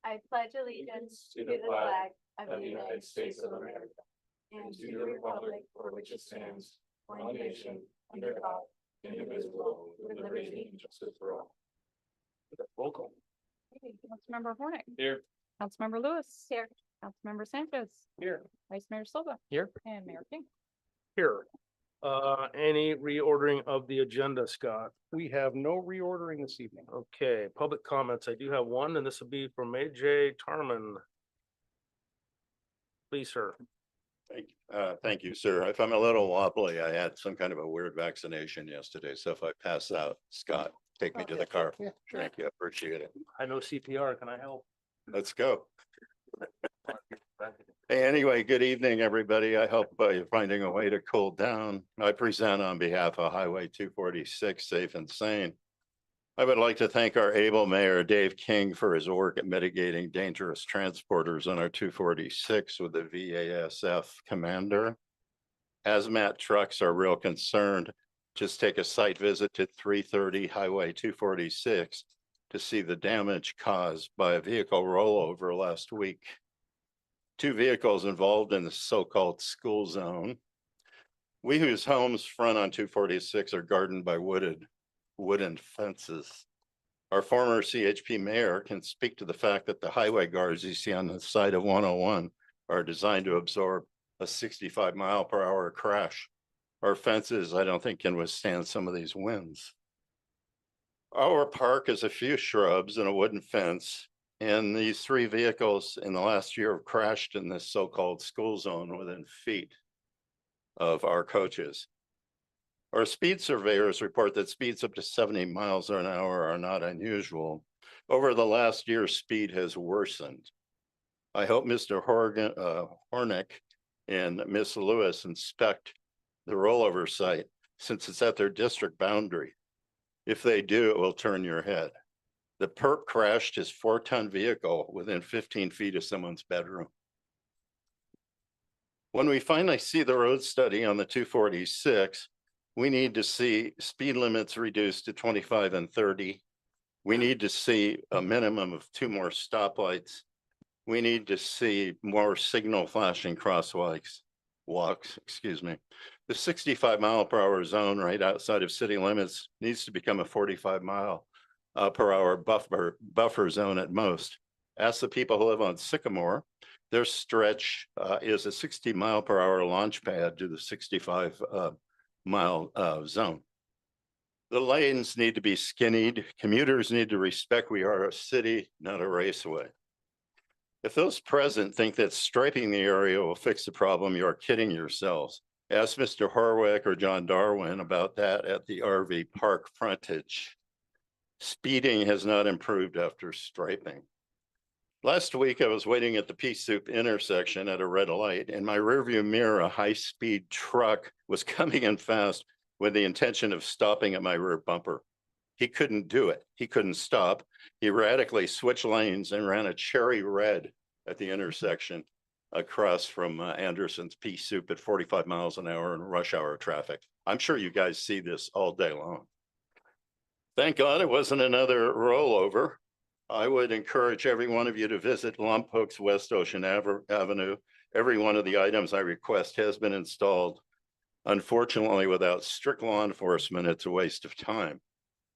I pledge allegiance to the flag of the United States of America and to the republic for which it stands, one nation, under God, indivisible, with liberty and justice for all. Roll call. Councilmember Hornick. Here. Councilmember Lewis. Here. Councilmember Sanchez. Here. Vice Mayor Silva. Here. And Mayor King. Here. Any reordering of the agenda, Scott? We have no reordering this evening. Okay, public comments. I do have one, and this will be from AJ Tarman. Please, sir. Thank you, sir. If I'm a little wobbly, I had some kind of a weird vaccination yesterday, so if I pass out, Scott, take me to the car. Yeah, sure. Thank you, appreciate it. I know CPR. Can I help? Let's go. Hey, anyway, good evening, everybody. I hope you're finding a way to cool down. I present on behalf of Highway 246 Safe and Sane. I would like to thank our able mayor, Dave King, for his work at mitigating dangerous transporters on our 246 with the VASF commander. Hazmat trucks are real concerned. Just take a site visit to 330 Highway 246 to see the damage caused by a vehicle rollover last week. 2 vehicles involved in the so-called school zone. We whose homes front on 246 are guarded by wooden fences. Our former CHP mayor can speak to the fact that the highway guards you see on the side of 101 are designed to absorb a 65-mile-per-hour crash. Our fences, I don't think, can withstand some of these winds. Our park is a few shrubs and a wooden fence, and these 3 vehicles in the last year have crashed in this so-called school zone within feet of our coaches. Our speed surveyors report that speeds up to 70 miles an hour are not unusual. Over the last year, speed has worsened. I hope Mr. Hornick and Ms. Lewis inspect the rollover site since it's at their district boundary. If they do, it will turn your head. The perp crashed his 4-ton vehicle within 15 feet of someone's bedroom. When we finally see the road study on the 246, we need to see speed limits reduced to 25 and 30. We need to see a minimum of 2 more stoplights. We need to see more signal flashing crosswalks. The 65-mile-per-hour zone right outside of city limits needs to become a 45-mile-per-hour buffer zone at most. Ask the people who live on Sycamore. Their stretch is a 60-mile-per-hour launch pad to the 65-mile zone. The lanes need to be skinnied. Commuters need to respect we are a city, not a raceway. If those present think that striping the area will fix the problem, you are kidding yourselves. Ask Mr. Horwick or John Darwin about that at the RV park frontage. Speeding has not improved after striping. Last week, I was waiting at the Pea Soup intersection at a red light. In my rearview mirror, a high-speed truck was coming in fast with the intention of stopping at my rear bumper. He couldn't do it. He couldn't stop. He radically switched lanes and ran a cherry red at the intersection across from Anderson's Pea Soup at 45 miles an hour in rush hour traffic. I'm sure you guys see this all day long. Thank God it wasn't another rollover. I would encourage every one of you to visit Lumphook's West Ocean Avenue. Every one of the items I request has been installed. Unfortunately, without strict law enforcement, it's a waste of time.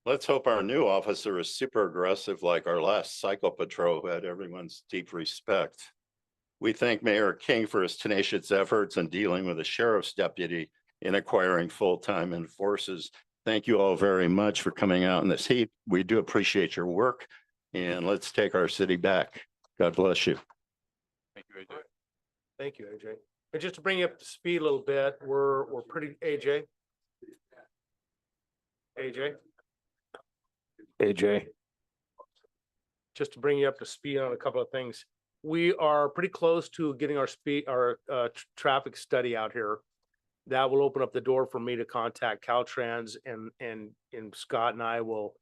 Let's hope our new officer is super aggressive like our last cycle patrol who had everyone's deep respect. We thank Mayor King for his tenacious efforts in dealing with the sheriff's deputy in acquiring full-time enforcers. Thank you all very much for coming out in this heat. We do appreciate your work, and let's take our city back. God bless you. Thank you, AJ. Thank you, AJ. And just to bring you up to speed a little bit, we're pretty, AJ. Just to bring you up to speed on a couple of things. We are pretty close to getting our traffic study out here. That will open up the door for me to contact Caltrans, and Scott and I will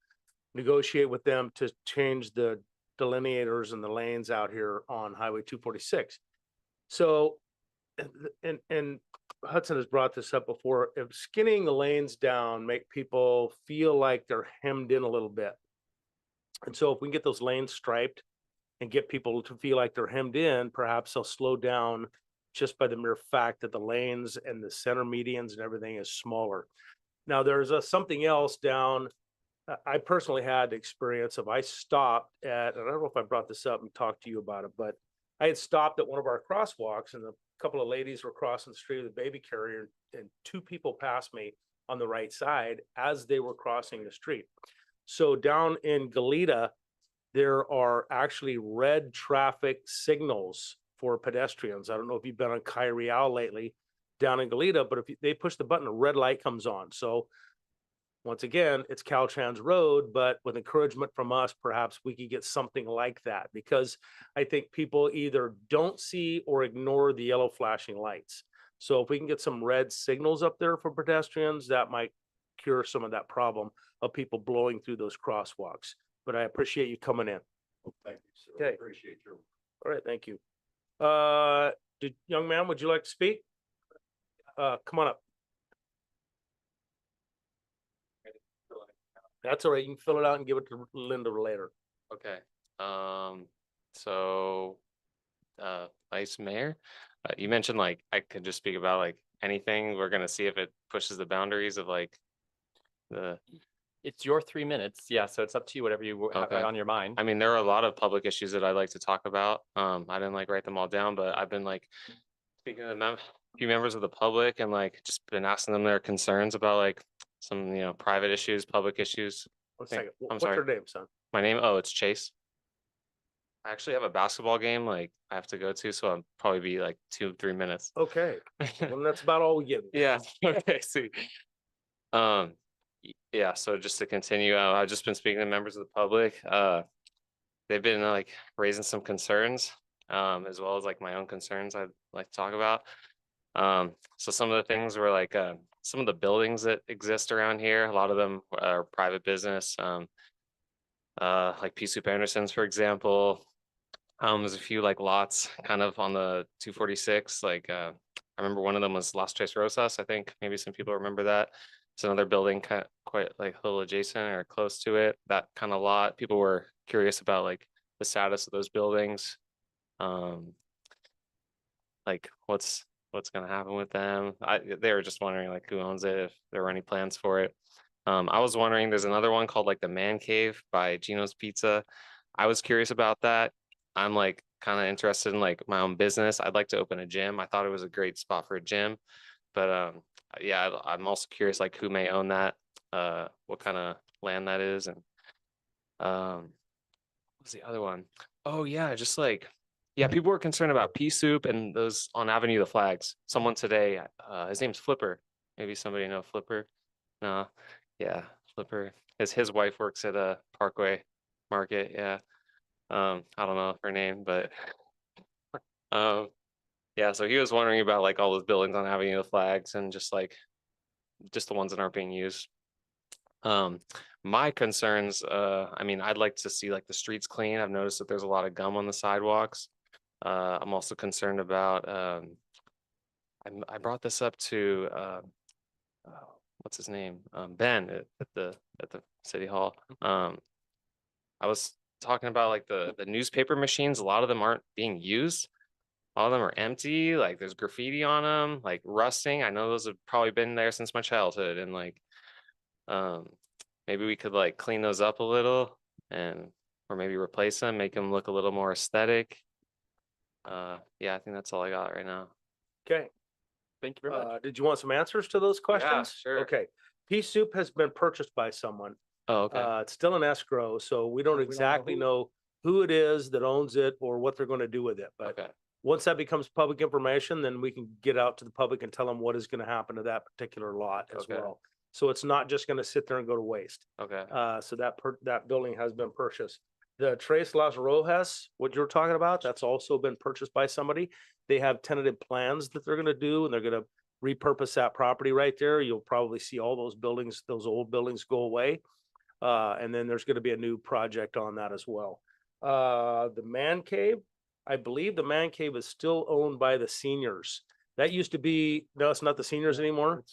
negotiate with them to change the delineators and the lanes out here on Highway 246. So, and Hudson has brought this up before, if skinning the lanes down make people feel like they're hemmed in a little bit. And so if we can get those lanes striped and get people to feel like they're hemmed in, perhaps they'll slow down just by the mere fact that the lanes and the center medians and everything is smaller. Now, there's something else down. I personally had the experience of I stopped at, and I don't know if I brought this up and talked to you about it, but I had stopped at one of our crosswalks and a couple of ladies were crossing the street with a baby carrier and two people passed me on the right side as they were crossing the street. So down in Goleta, there are actually red traffic signals for pedestrians. I don't know if you've been on Kyriel lately down in Goleta, but if they push the button, a red light comes on. So once again, it's Caltrans Road, but with encouragement from us, perhaps we could get something like that because I think people either don't see or ignore the yellow flashing lights. So if we can get some red signals up there for pedestrians, that might cure some of that problem of people blowing through those crosswalks. But I appreciate you coming in. Thank you, sir. Okay. Appreciate your. All right, thank you. Young man, would you like to speak? Come on up. That's all right. You can fill it out and give it to Linda later. Okay, so, Vice Mayor, you mentioned like, I could just speak about like anything. We're gonna see if it pushes the boundaries of like It's your 3 minutes. Yeah, so it's up to you, whatever you have Okay. on your mind. I mean, there are a lot of public issues that I'd like to talk about. I didn't like write them all down, but I've been like speaking to a few members of the public and like just been asking them their concerns about like some, private issues, public issues. One Thank- second. I'm What's sorry. your name, son? My name, oh, it's Chase. I actually have a basketball game like I have to go to, so I'll probably be like 2-3 minutes. Okay. Well, that's about all we get. Yeah, okay, see. Yeah, so just to continue, I've just been speaking to members of the public. They've been like raising some concerns, as well as like my own concerns I'd like to talk about. So some of the things were like, some of the buildings that exist around here, a lot of them are private business. Like P. Soup Anderson's, for example. There's a few like lots kind of on the 246, like, I remember one of them was Las Tres Rosas. I think maybe some people remember that. It's another building quite like a little adjacent or close to it, that kind of lot. People were curious about like the status of those buildings. Like what's gonna happen with them. They were just wondering like who owns it, if there were any plans for it. I was wondering, there's another one called like the Man Cave by Gino's Pizza. I was curious about that. I'm like kind of interested in like my own business. I'd like to open a gym. I thought it was a great spot for a gym, but yeah, I'm also curious like who may own that, what kind of land that is, and what's the other one? Oh yeah, just like, yeah, people were concerned about Pea Soup and those on Avenue of the Flags. Someone today, his name's Flipper. Maybe somebody know Flipper? No, yeah, Flipper. His wife works at a Parkway Market. Yeah, I don't know her name, but yeah. So he was wondering about like all those buildings on Avenue of the Flags and just the ones that aren't being used. My concerns, I mean, I'd like to see like the streets clean. I've noticed that there's a lot of gum on the sidewalks. I'm also concerned about, I brought this up to, what's his name? Ben at the city hall. I was talking about like the newspaper machines. A lot of them aren't being used. All of them are empty. Like there's graffiti on them, like rusting. I know those have probably been there since my childhood, and like, maybe we could like clean those up a little or maybe replace them, make them look a little more aesthetic. Yeah, I think that's all I got right now. Okay. Thank you very much. Did you want some answers to those questions? sure. Okay. Pea Soup has been purchased by someone. Oh, okay. It's still in escrow, so we don't exactly know who it is that owns it or what they're going to do with it. But Okay. once that becomes public information, then we can get out to the public and tell them what is going to happen to that particular lot as Okay. well. So it's not just going to sit there and go to waste. Okay. So that building has been purchased. The Tres Las Rojas, what you're talking about, that's also been purchased by somebody. They have tentative plans that they're going to do, and they're going to repurpose that property right there. You'll probably see all those buildings, those old buildings go away. And then there's going to be a new project on that as well. The Man Cave, I believe the Man Cave is still owned by the seniors. That used to be, no, it's not the seniors anymore?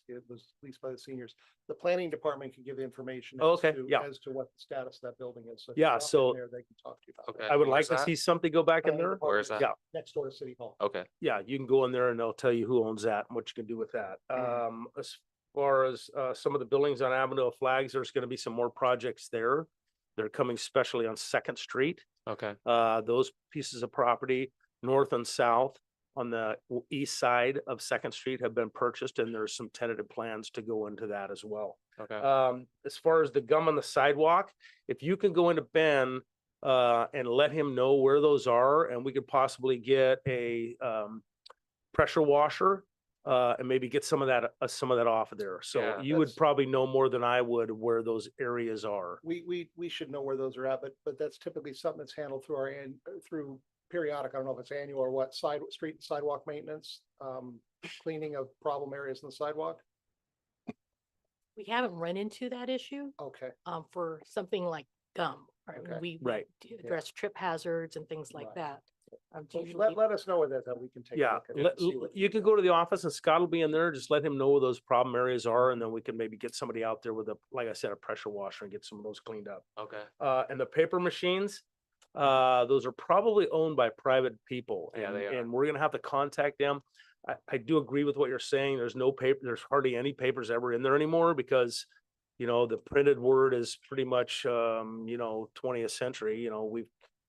It was leased by the seniors. The planning department can give the information. Oh, as okay, to- yeah. As to what the status of that building is. So if Yeah, you walk in so- there, they can talk to you about Okay. that. I would Where's like to that? see something go back in Planning there. Where's department, that? Yeah. Next door to City Hall. Okay. Yeah, you can go in there and they'll tell you who owns that and what you can do with that. As far as some of the buildings on Avenue of Flags, there's gonna be some more projects there. They're coming especially on Second Street. Okay. Those pieces of property, north and south on the east side of Second Street have been purchased and there's some tentative plans to go into that as well. Okay. As far as the gum on the sidewalk, if you can go into Ben and let him know where those are, and we could possibly get a pressure washer and maybe get some of that off of there. So Yeah, you would that's- probably know more than I would where those areas are. We should know where those are at, but that's typically something that's handled through through periodic, I don't know if it's annual or what, street and sidewalk maintenance, cleaning of problem areas in the sidewalk. We haven't run into that issue, Okay, for something like gum. Right? Okay. We Right. address trip hazards and things like Right. that. It's Well, usually- let us know what that we can take. a Yeah, look at it and see what- you could go to the office and Scott will be in there. Just let him know where those problem areas are and then we can maybe get somebody out there with a, like I said, a pressure washer and get some of those cleaned up. Okay. And the paper machines, those are probably owned by private people. Yeah, and- they are. And we're gonna have to contact them. I do agree with what you're saying. There's no paper, there's hardly any papers ever in there anymore because, you know, the printed word is pretty much, 20th century,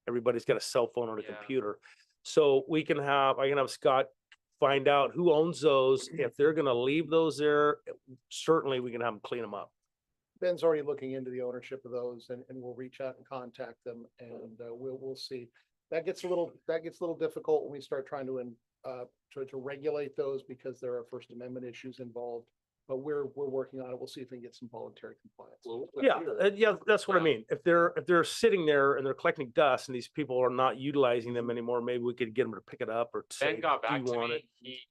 everybody's got a cell phone or a Yeah. computer. So I can have Scott find out who owns those. If they're gonna leave those there, certainly we can have them clean them up. Ben's already looking into the ownership of those and we'll reach out and contact them and we'll see. That gets a little difficult when we start trying to regulate those because there are First Amendment issues involved. But we're working on it. We'll see if we can get some voluntary compliance. Yeah, that's what I Yeah. mean. If they're sitting there and they're collecting dust and these people are not utilizing them anymore, maybe we could get them to pick it up or say, Ben got "Do back you to want it?" me. He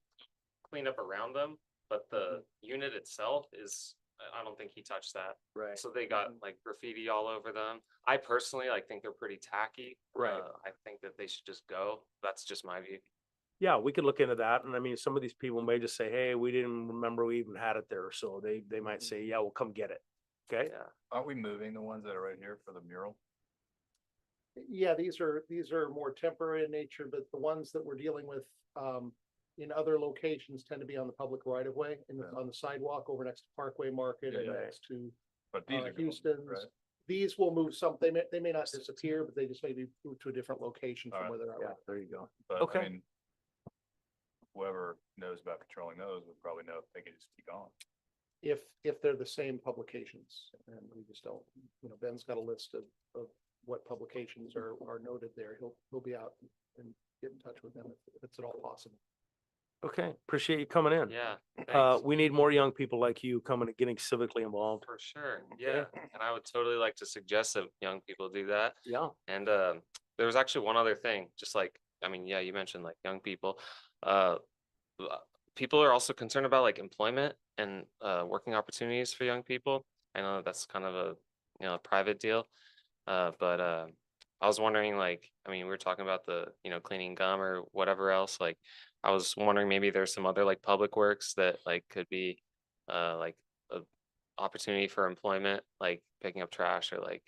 cleaned up around them, but the unit itself is, I don't think he touched that. Right. So they got like graffiti all over them. I personally think they're pretty tacky. Right. I think that they should just go. That's just my view. Yeah, we could look into that. And I mean, some of these people may just say, hey, we didn't remember we even had it there. So they might say, yeah, we'll come get it. Okay? Yeah. Aren't we moving the ones that are right here for the mural? Yeah, these are more temporary in nature, but the ones that we're dealing with in other locations tend to be on the public right of way on the sidewalk over next to Parkway Market and Yeah. next to But these are going, Houston's. right? These will move some, they may not disappear, but they just maybe move to a different location from Alright. where they're Yeah, at. there you go. But Okay. I mean, whoever knows about controlling those would probably know if they can just keep going. If they're the same publications, and we just don't, Ben's got a list of what publications are noted there. He'll be out and get in touch with them if it's at all possible. Okay, appreciate you coming in. Yeah. Thanks. We need more young people like you coming and getting civically involved. For sure. Yeah. And I would totally like to suggest that young people do that. Yeah. And there was actually one other thing, just like, I mean, yeah, you mentioned like young people. People are also concerned about like employment and working opportunities for young people. I know that's kind of a private deal. But I was wondering, like, I mean, we were talking about the, cleaning gum or whatever else. Like, I was wondering maybe there's some other like public works that like could be like a opportunity for employment, like picking up trash or like,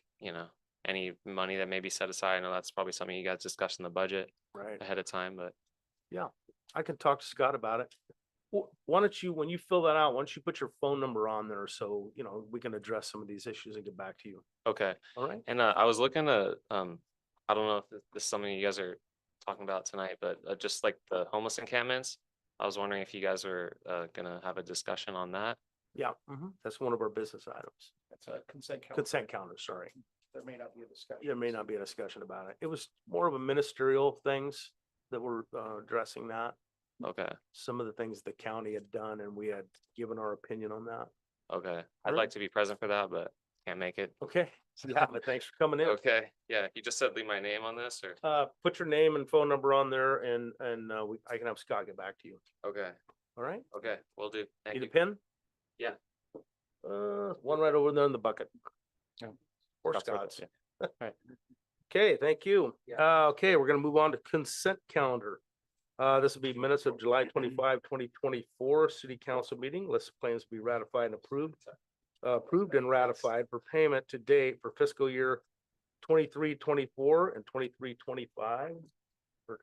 any money that may be set aside. I know that's probably something you guys discussed in the budget Right. ahead of time, but I can talk to Scott about it. Why don't you, when you fill that out, why don't you put your phone number on there so, we can address some of these issues and get back to you. okay. All right? And I was looking to, I don't know if this is something you guys are talking about tonight, but just like the homeless encampments, I was wondering if you guys were gonna have a discussion on that. Yeah, that's one of our business items. That's a consent count. Consent counter, sorry. There may not be a discussion. There may not be a discussion about it. It was more of a ministerial things that were addressing that. Okay, Some of the things the county had done and we had given our opinion on that. okay. I'd Alright. like to be present for that, but can't make it. Okay, yeah, but thanks for coming in. Okay, yeah, you just said leave my name on this or, Put your name and phone number on there and I can have Scott get back to you. okay, All right? okay, will do. Thank Need a you. pen? Yeah. One right over there in the bucket. Yeah. Or Scott's with Scott's. Okay, thank you. Yeah. Okay, we're gonna move on to consent calendar. This will be minutes of July 25, 2024 city council meeting. List of claims to be ratified and approved. Approved and ratified for payment to date for fiscal year 23-24 and 23-25 or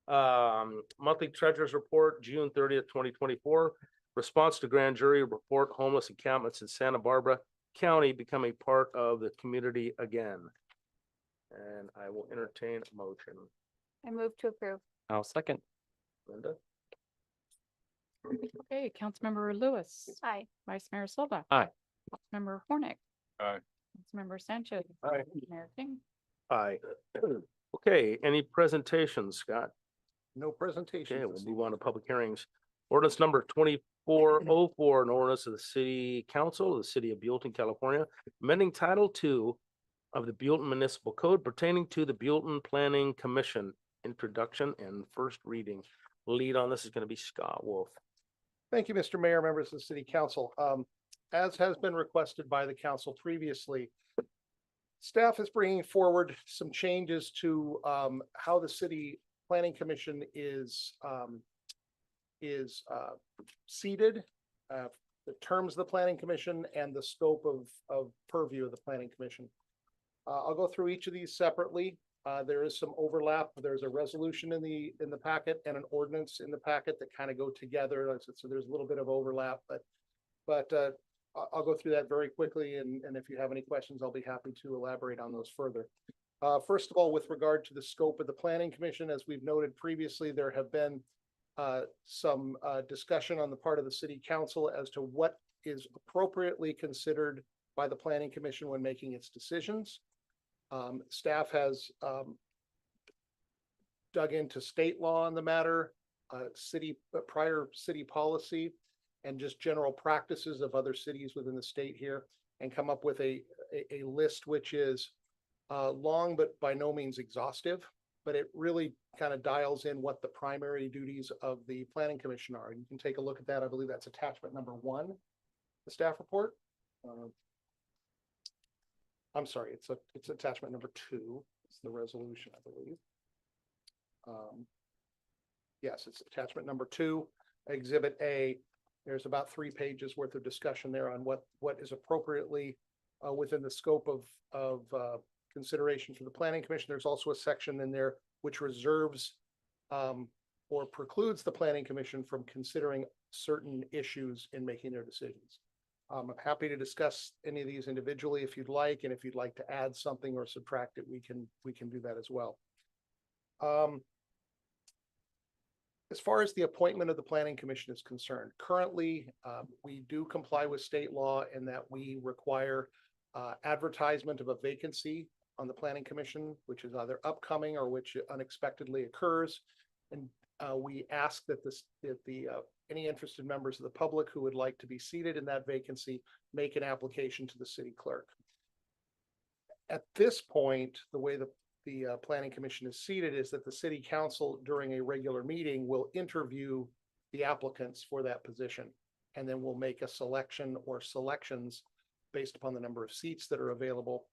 24-25. Monthly treasurer's report, June 30th, 2024. Response to grand jury report, homeless encampments in Santa Barbara County become a part of the community again. And I will entertain a motion. I move to approve. I'll second. Linda? Okay, Councilmember Lewis. Aye. Vice Mayor Silva. Aye. Councilmember Hornick. Aye. Councilmember Sanchez. Aye. Mayor King. Aye. Okay, any presentations, Scott? No presentation. Okay, we'll move on to public hearings. Ordinance number 2404, an ordinance of the city council of the city of Buellton, California, amending Title II of the Buellton Municipal Code pertaining to the Buellton Planning Commission. Introduction and first reading. Lead on this is going to be Scott Wolf. Thank you, Mr. Mayor, members of the city council. As has been requested by the council previously, staff is bringing forward some changes to how the city planning commission is seated, the terms of the planning commission and the scope of purview of the planning commission. I'll go through each of these separately. There is some overlap. There's a resolution in the packet and an ordinance in the packet that kind of go together. So there's a little bit of overlap, but I'll go through that very quickly. And if you have any questions, I'll be happy to elaborate on those further. First of all, with regard to the scope of the planning commission, as we've noted previously, there have been some discussion on the part of the city council as to what is appropriately considered by the planning commission when making its decisions. Staff has dug into state law on the matter, prior city policy, and just general practices of other cities within the state here, and come up with a list which is long but by no means exhaustive, but it really kind of dials in what the primary duties of the planning commission are. You can take a look at that. I believe that's attachment number 1, the staff report. I'm sorry, it's attachment number 2. It's the resolution, I believe. Yes, it's attachment number 2, exhibit A. There's about 3 pages worth of discussion there on what is appropriately within the scope of consideration for the planning commission. There's also a section in there which reserves or precludes the planning commission from considering certain issues in making their decisions. I'm happy to discuss any of these individually if you'd like, and if you'd like to add something or subtract it, we can do that as well. As far as the appointment of the planning commission is concerned, currently we do comply with state law in that we require advertisement of a vacancy on the planning commission, which is either upcoming or which unexpectedly occurs. And we ask that any interested members of the public who would like to be seated in that vacancy make an application to the city clerk. At this point, the way the planning commission is seated is that the city council during a regular meeting will interview the applicants for that position. And then we'll make a selection or selections based upon the number of seats that are available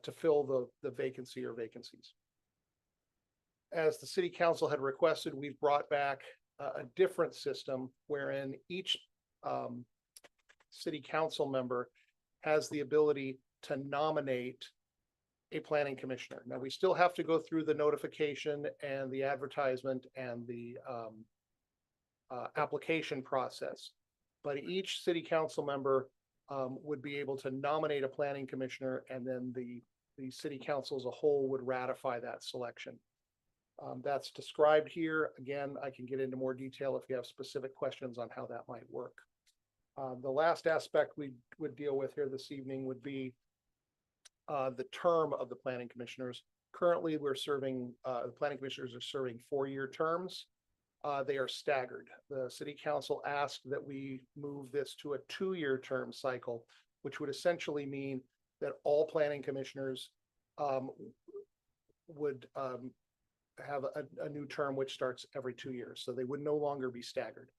to fill the vacancy or vacancies. As the city council had requested, we've brought back a different system wherein each city council member has the ability to nominate a planning commissioner. Now, we still have to go through the notification and the advertisement and the application process, but each city council member would be able to nominate a planning commissioner, and then the city council as a whole would ratify that selection. That's described here. Again, I can get into more detail if you have specific questions on how that might work. The last aspect we would deal with here this evening would be the term of the planning commissioners. Currently, the planning commissioners are serving 4-year terms. They are staggered. The city council asked that we move this to a 2-year term cycle, which would essentially mean that all planning commissioners would have a new term which starts every 2 years. So they would no longer be staggered.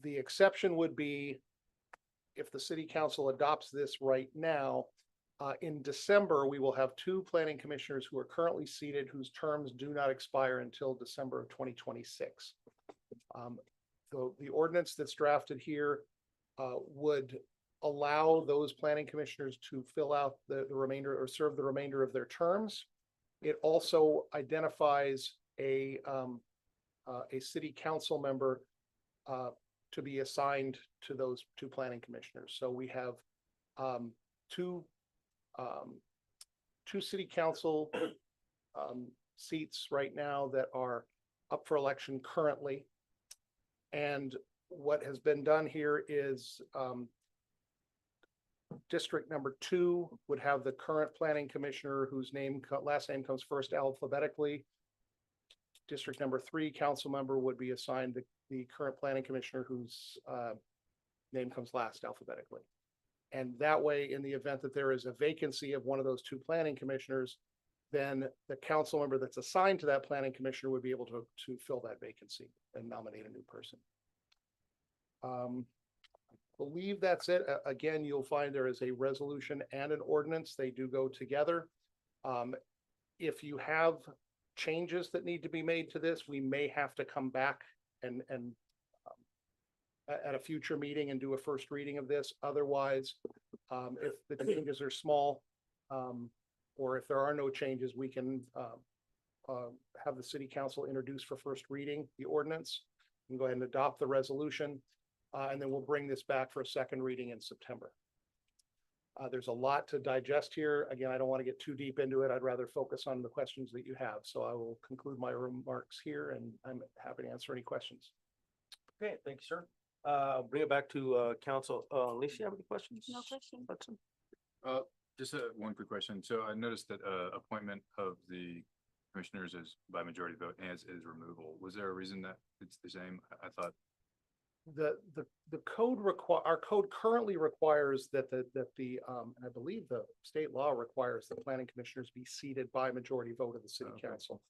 The exception would be if the city council adopts this right now, In December, we will have two planning commissioners who are currently seated, whose terms do not expire until December of 2026. The ordinance that's drafted here would allow those planning commissioners to fill out the remainder or serve the remainder of their terms. It also identifies a city council member to be assigned to those two planning commissioners. So we have two city council seats right now that are up for election currently. And what has been done here is District number 2 would have the current planning commissioner whose last name comes first alphabetically. District number 3 council member would be assigned the current planning commissioner whose name comes last alphabetically. And that way, in the event that there is a vacancy of one of those two planning commissioners, then the council member that's assigned to that planning commissioner would be able to fill that vacancy and nominate a new person. Believe that's it. Again, you'll find there is a resolution and an ordinance. They do go together. If you have changes that need to be made to this, we may have to come back and at a future meeting and do a first reading of this. Otherwise, if the changes are small, or if there are no changes, we can have the city council introduce for first reading the ordinance and go ahead and adopt the resolution. And then we'll bring this back for a second reading in September. There's a lot to digest here. Again, I don't want to get too deep into it. I'd rather focus on the questions that you have. So I will conclude my remarks here and I'm happy to answer any questions. Okay, thank you, sir. Bring it back to council. Lisa, you have any questions? No question. Hudson? Just one quick question. So I noticed that appointment of the commissioners is by majority vote, as is removal. Was there a reason that it's the same? I thought. The code our code currently requires that and I believe the state law requires the planning commissioners be seated by majority vote of the city Okay. council.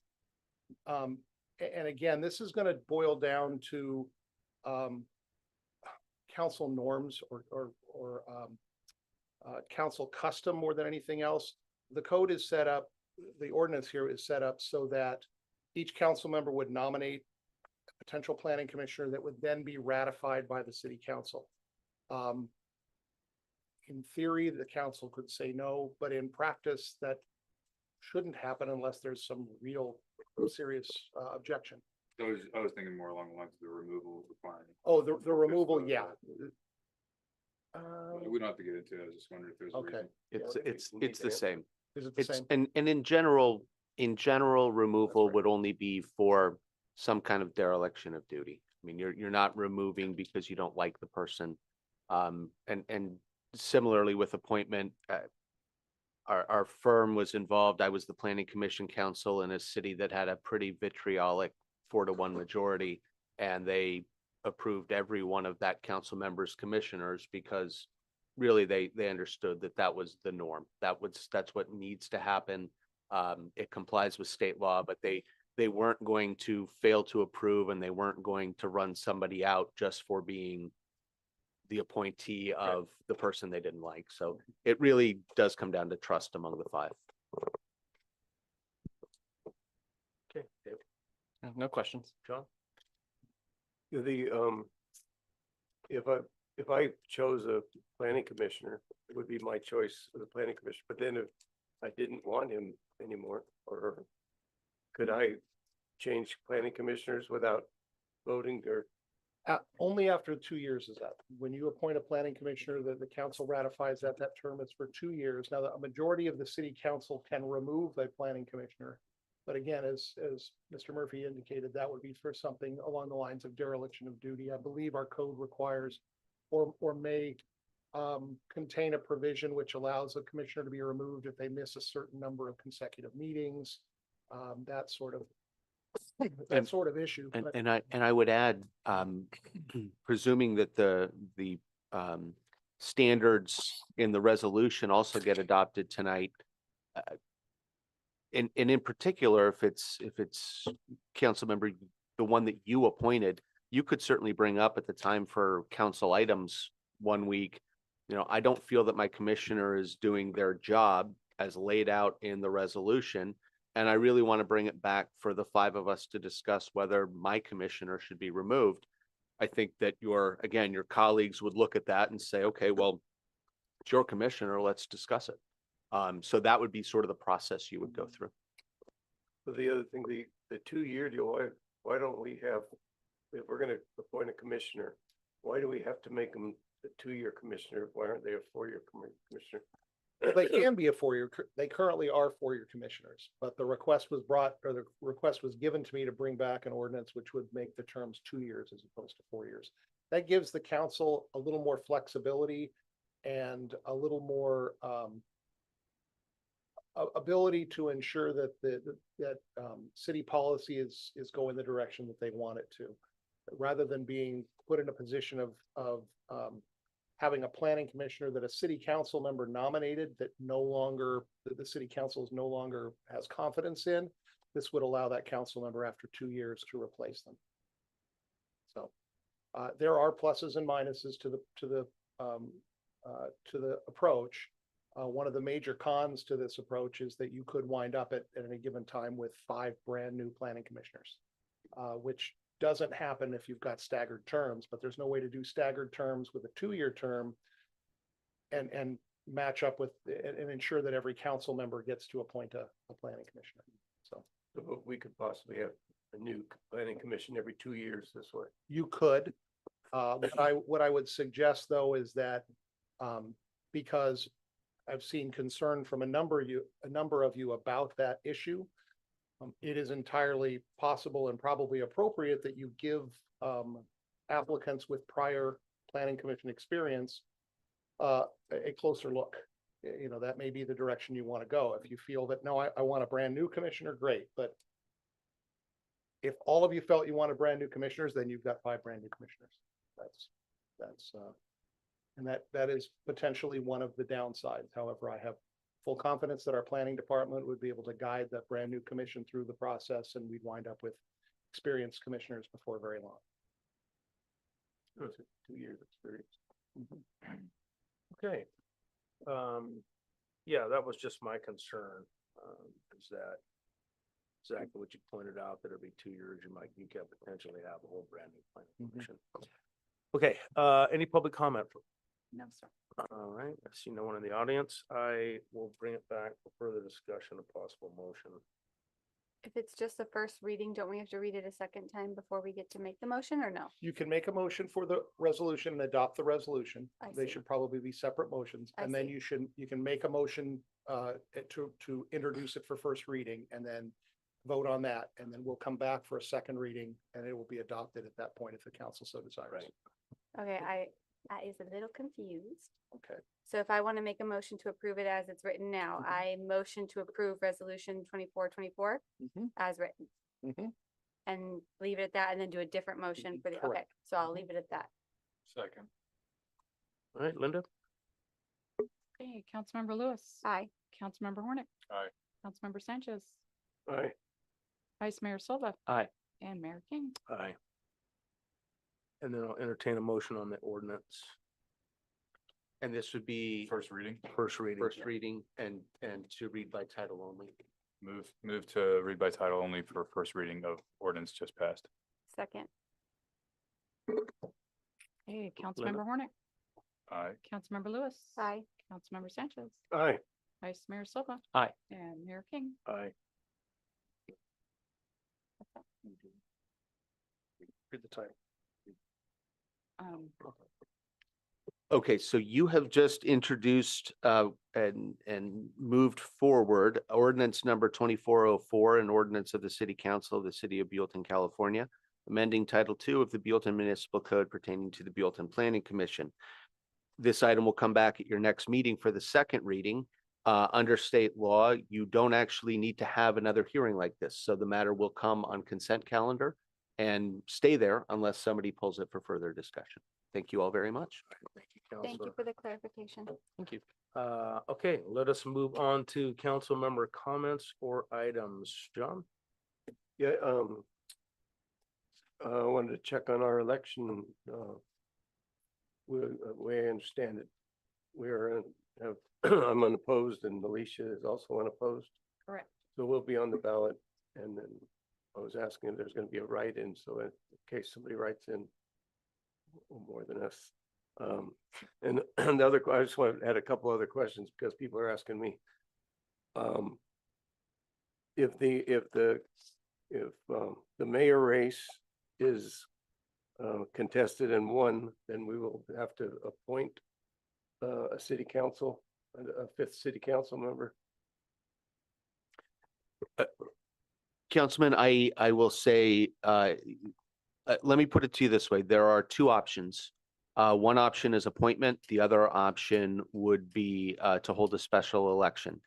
And again, this is going to boil down to council norms or council custom more than anything else. The code is set up, the ordinance here is set up so that each council member would nominate a potential planning commissioner that would then be ratified by the city council. In theory, the council could say no, but in practice, that shouldn't happen unless there's some real serious objection. I was thinking more along the lines of the removal requirement. Oh, the removal, yeah. We don't have to get into it. I was just wondering if there's a Okay. reason. It's the same. Is it the It's, same? and in general, removal would only be for some kind of dereliction of duty. I mean, you're not removing because you don't like the person. And similarly with appointment, our firm was involved. I was the planning commission counsel in a city that had a pretty vitriolic 4-1 majority. And they approved every one of that council member's commissioners because really they understood that was the norm. That's what needs to happen. It complies with state law, but they weren't going to fail to approve and they weren't going to run somebody out just for being the appointee of the person they didn't like. So it really does come down to trust among the 5. Okay, Dave. No questions. John? If I chose a planning commissioner, it would be my choice of the planning commissioner, but then if I didn't want him anymore, or could I change planning commissioners without voting or? Only after 2 years is up. When you appoint a planning commissioner, the council ratifies that term is for 2 years. Now, a majority of the city council can remove that planning commissioner. But again, as Mr. Murphy indicated, that would be for something along the lines of dereliction of duty. I believe our code requires or may contain a provision which allows a commissioner to be removed if they miss a certain number of consecutive meetings, that sort of issue. But And I would add, presuming that the standards in the resolution also get adopted tonight. And in particular, if it's council member, the one that you appointed, you could certainly bring up at the time for council items one week. I don't feel that my commissioner is doing their job as laid out in the resolution. And I really want to bring it back for the 5 of us to discuss whether my commissioner should be removed. I think that your colleagues would look at that and say, okay, well, it's your commissioner, let's discuss it. So that would be sort of the process you would go through. But the other thing, the 2-year deal, why don't we have, if we're gonna appoint a commissioner, why do we have to make them a 2-year commissioner? Why aren't they a 4-year commissioner? They can be a 4-year, they currently are 4-year commissioners, but the request was given to me to bring back an ordinance which would make the terms 2 years as opposed to 4 years. That gives the council a little more flexibility and a little more ability to ensure that city policy is going the direction that they want it to, rather than being put in a position of having a planning commissioner that a city council member nominated that the city council is no longer has confidence in. This would allow that council member after 2 years to replace them. So there are pluses and minuses to the approach. One of the major cons to this approach is that you could wind up at any given time with 5 brand new planning commissioners, which doesn't happen if you've got staggered terms, but there's no way to do staggered terms with a 2-year term and match up with and ensure that every council member gets to appoint a planning commissioner. So We could possibly have a new planning commission every 2 years this way. you could. What I would suggest though is that because I've seen concern from a number of you about that issue. It is entirely possible and probably appropriate that you give applicants with prior planning commission experience a closer look. That may be the direction you want to go. If you feel that, no, I want a brand new commissioner, great. But if all of you felt you wanted brand new commissioners, then you've got 5 brand new commissioners. And that is potentially one of the downsides. However, I have full confidence that our planning department would be able to guide that brand new commission through the process, and we'd wind up with experienced commissioners before very long. It's a 2 years experience. Okay. Yeah, that was just my concern, is that exactly what you pointed out, that every 2 years you can potentially have a whole brand new planning commission. Okay, any public comment? No, sir. All right, I see no one in the audience. I will bring it back for further discussion of possible motion. If it's just the first reading, don't we have to read it a second time before we get to make the motion, or no? You can make a motion for the resolution and adopt the resolution. I They see. should probably be separate motions. I And then see. you can make a motion to introduce it for first reading and then vote on that. And then we'll come back for a second reading and it will be adopted at that point if the council so desires. Right. Okay, I is a little confused. Okay. So if I want to make a motion to approve it as it's written now, Mhm. I motion to approve resolution 2424 Mhm. as written. Mhm. And leave it at that and then do a different motion for the, okay, Correct. so I'll leave it at that. Second. All right, Linda? Okay, Councilmember Lewis. Aye. Councilmember Hornick. Aye. Councilmember Sanchez. Aye. Vice Mayor Silva. Aye. And Mayor King. Aye. And then I'll entertain a motion on the ordinance, And this would be First reading. first reading. first reading and to read by title only. Move to read by title only for first reading of ordinance just passed. Second. Okay, Councilmember Hornick. Aye. Councilmember Lewis. Aye. Councilmember Sanchez. Aye. Vice Mayor Silva. Aye. And Mayor King. Aye. Read the title. Okay, so you have just introduced and moved forward ordinance number 2404, an ordinance of the City Council of the City of Buellton, California, amending Title II of the Buellton Municipal Code pertaining to the Buellton Planning Commission. This item will come back at your next meeting for the second reading. Under state law, you don't actually need to have another hearing like this, so the matter will come on consent calendar and stay there unless somebody pulls it for further discussion. Thank you all very much. Thank you, Thank you Counselor. for the clarification. Thank you. Okay, let us move on to council member comments or items. John? Yeah, I wanted to check on our election. Way I understand it, we are, have, I'm unopposed and Alicia is also unopposed. Correct. So we'll be on the ballot, and then I was asking if there's gonna be a write-in, so in case somebody writes in more than us. And the other, I just want to add a couple other questions because people are asking me. If the mayor race is contested and won, then we will have to appoint a city council, a fifth city council member. Councilman, I will say, let me put it to you this way. There are two options. One option is appointment. The other option would be to hold a special election.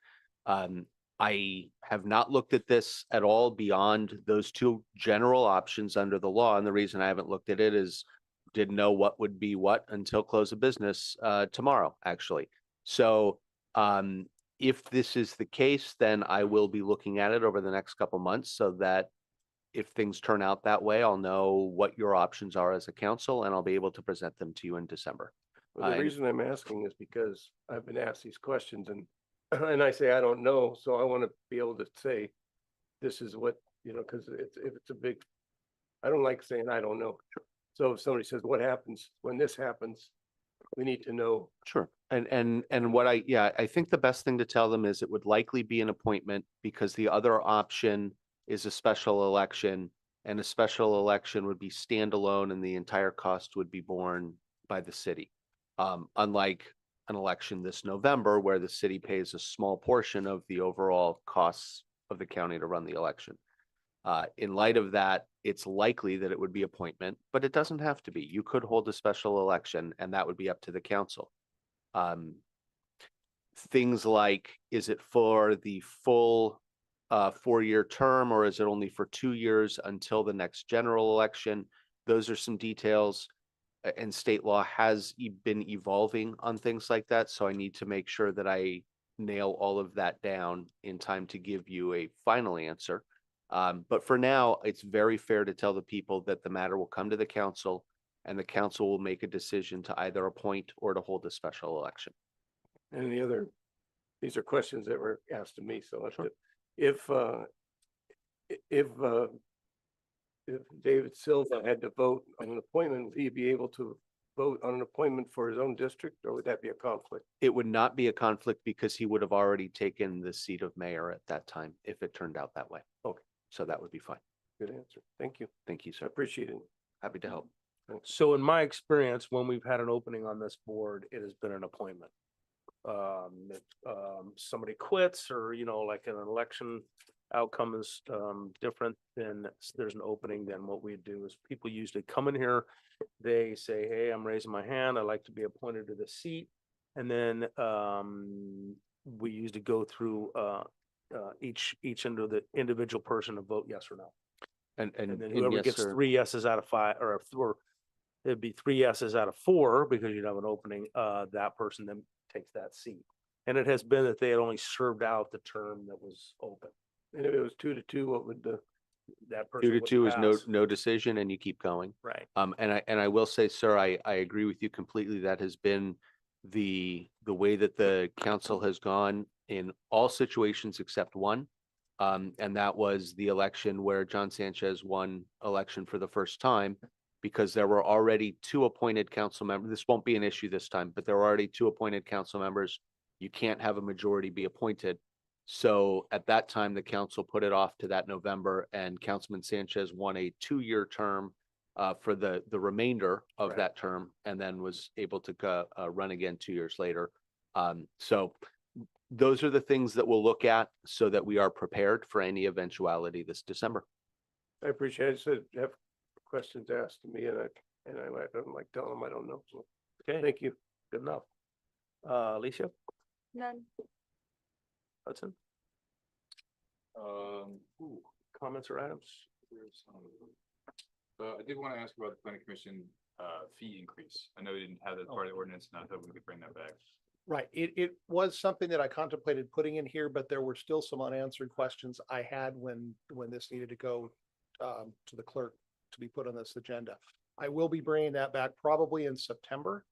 I have not looked at this at all beyond those two general options under the law. And the reason I haven't looked at it is didn't know what would be what until close of business tomorrow, actually. So if this is the case, then I will be looking at it over the next couple months so that if things turn out that way, I'll know what your options are as a council and I'll be able to present them to you in December. Well, the and- reason I'm asking is because I've been asked these questions and and I say, I don't know, so I want to be able to say, this is what, because if it's a big, I don't like saying, I don't know. So if somebody says, what happens when this happens, we need to know. Sure. And what I think the best thing to tell them is it would likely be an appointment because the other option is a special election and a special election would be standalone and the entire cost would be borne by the city. Unlike an election this November where the city pays a small portion of the overall costs of the county to run the election. In light of that, it's likely that it would be appointment, but it doesn't have to be. You could hold a special election and that would be up to the council. Things like, is it for the full 4-year term or is it only for 2 years until the next general election? Those are some details. And state law has been evolving on things like that. So I need to make sure that I nail all of that down in time to give you a final answer. But for now, it's very fair to tell the people that the matter will come to the council and the council will make a decision to either appoint or to hold a special election. And these are questions that were asked to me, so Sure. if David Silva had to vote on an appointment, would he be able to vote on an appointment for his own district, or would that be a conflict? It would not be a conflict because he would have already taken the seat of mayor at that time if it turned out that way. Okay. So that would be fine. Good answer. Thank you. Thank you, I sir. appreciate it. Happy to help. So in my experience, when we've had an opening on this board, it has been an appointment. If somebody quits or, like an election outcome is different, then there's an opening, then what we do is people usually come in here, they say, hey, I'm raising my hand, I'd like to be appointed to the seat. And then we usually go through each under the individual person to vote yes or no. And then whoever yes, gets sir. 3 yeses out of 5, or it'd be 3 yeses out of 4 because you'd have an opening, that person then takes that seat. And it has been that they had only served out the term that was open. And if it was 2-2, what would That person 2 to would 2 is pass. no decision and you keep going. Right. And I will say, sir, I agree with you completely. That has been the way that the council has gone in all situations except one. And that was the election where John Sanchez won election for the first time because there were already 2 appointed council members. This won't be an issue this time, but there were already 2 appointed council members. You can't have a majority be appointed. So at that time, the council put it off to that November and Councilman Sanchez won a 2-year term for the remainder of Right. that term and then was able to run again 2 years later. So those are the things that we'll look at so that we are prepared for any eventuality this December. I appreciate it. I said, have questions asked to me and I don't like telling them I don't know. So Okay, thank you. good enough. Alicia None. Hudson, comments or items? I did want to ask about the planning commission fee increase. I know we didn't have that part of the ordinance and I thought we could bring that back. Right. It was something that I contemplated putting in here, but there were still some unanswered questions I had when this needed to go to the clerk to be put on this agenda. I will be bringing that back probably in September.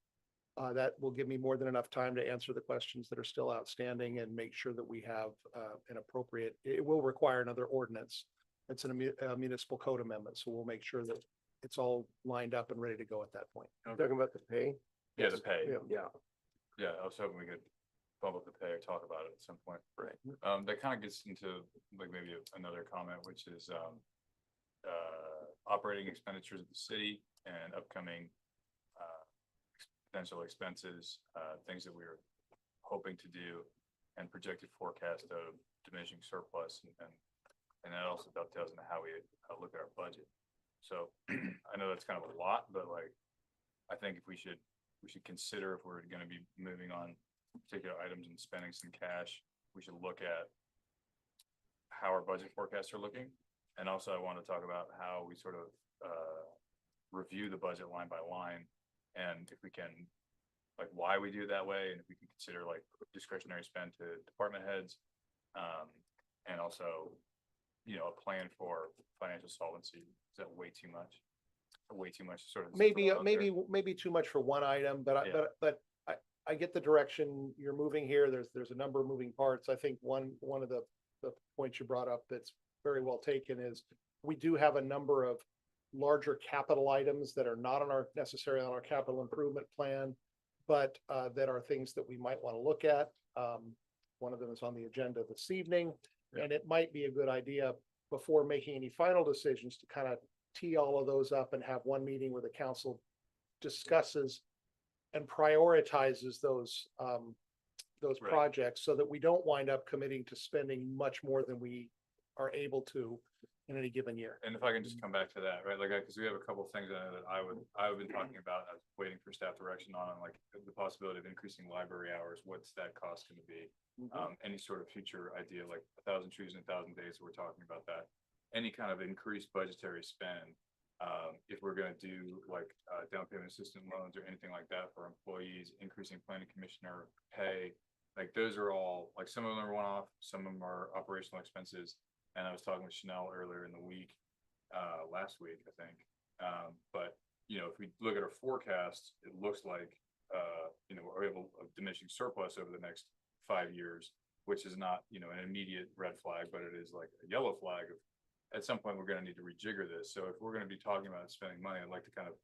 That will give me more than enough time to answer the questions that are still outstanding and make sure that we have an appropriate, it will require another ordinance. It's a municipal code amendment, so we'll make sure that it's all lined up and ready to go at that point. Talking about the pay? Yeah, the pay. Yeah. Yeah, I was hoping we could bump up the pay or talk about it at some point. Right. That kind of gets into like maybe another comment, which is operating expenditures of the city and upcoming potential expenses, things that we were hoping to do, and projected forecast of diminishing surplus, and that also dovetails into how we look at our budget. So I know that's kind of a lot, but like, I think if we should consider, if we're going to be moving on particular items and spending some cash, we should look at how our budget forecasts are looking. And also I want to talk about how we sort of review the budget line by line, and if we can, like, why we do it that way, and if we can consider like discretionary spend to department heads, and also, you know, a plan for financial solvency. Is that way too much? Way too much sort of. Maybe too much for one item, but I get the direction you're moving here. There's a number of moving parts. I think one of the points you brought up that's very well taken is we do have a number of larger capital items that are not necessarily on our capital improvement plan, but that are things that we might want to look at. One of them is on the agenda this evening, and it might be a good idea before making any final decisions to kind of tee all of those up and have one meeting where the council discusses and prioritizes those Right. projects, so that we don't wind up committing to spending much more than we are able to in any given year. And if I can just come back to that, right, like, because we have a couple of things that I've been talking about, I was waiting for staff direction on, like the possibility of increasing library hours, what's that cost gonna be? Any sort of future idea, like 1,000 trees in 1,000 days, we're talking about that. Any kind of increased budgetary spend, if we're gonna do like down payment assistance loans or anything like that for employees, increasing planning commissioner pay, like those are all, like some of them are one-off, some of them are operational expenses. And I was talking with Chanel earlier in the week, last week, I think. But, you know, if we look at our forecast, it looks like, you know, we're able of diminishing surplus over the next 5 years, which is not, you know, an immediate red flag, but it is like a yellow flag of, at some point, we're going to need to rejigger this. So if we're going to be talking about spending money, I'd like to kind of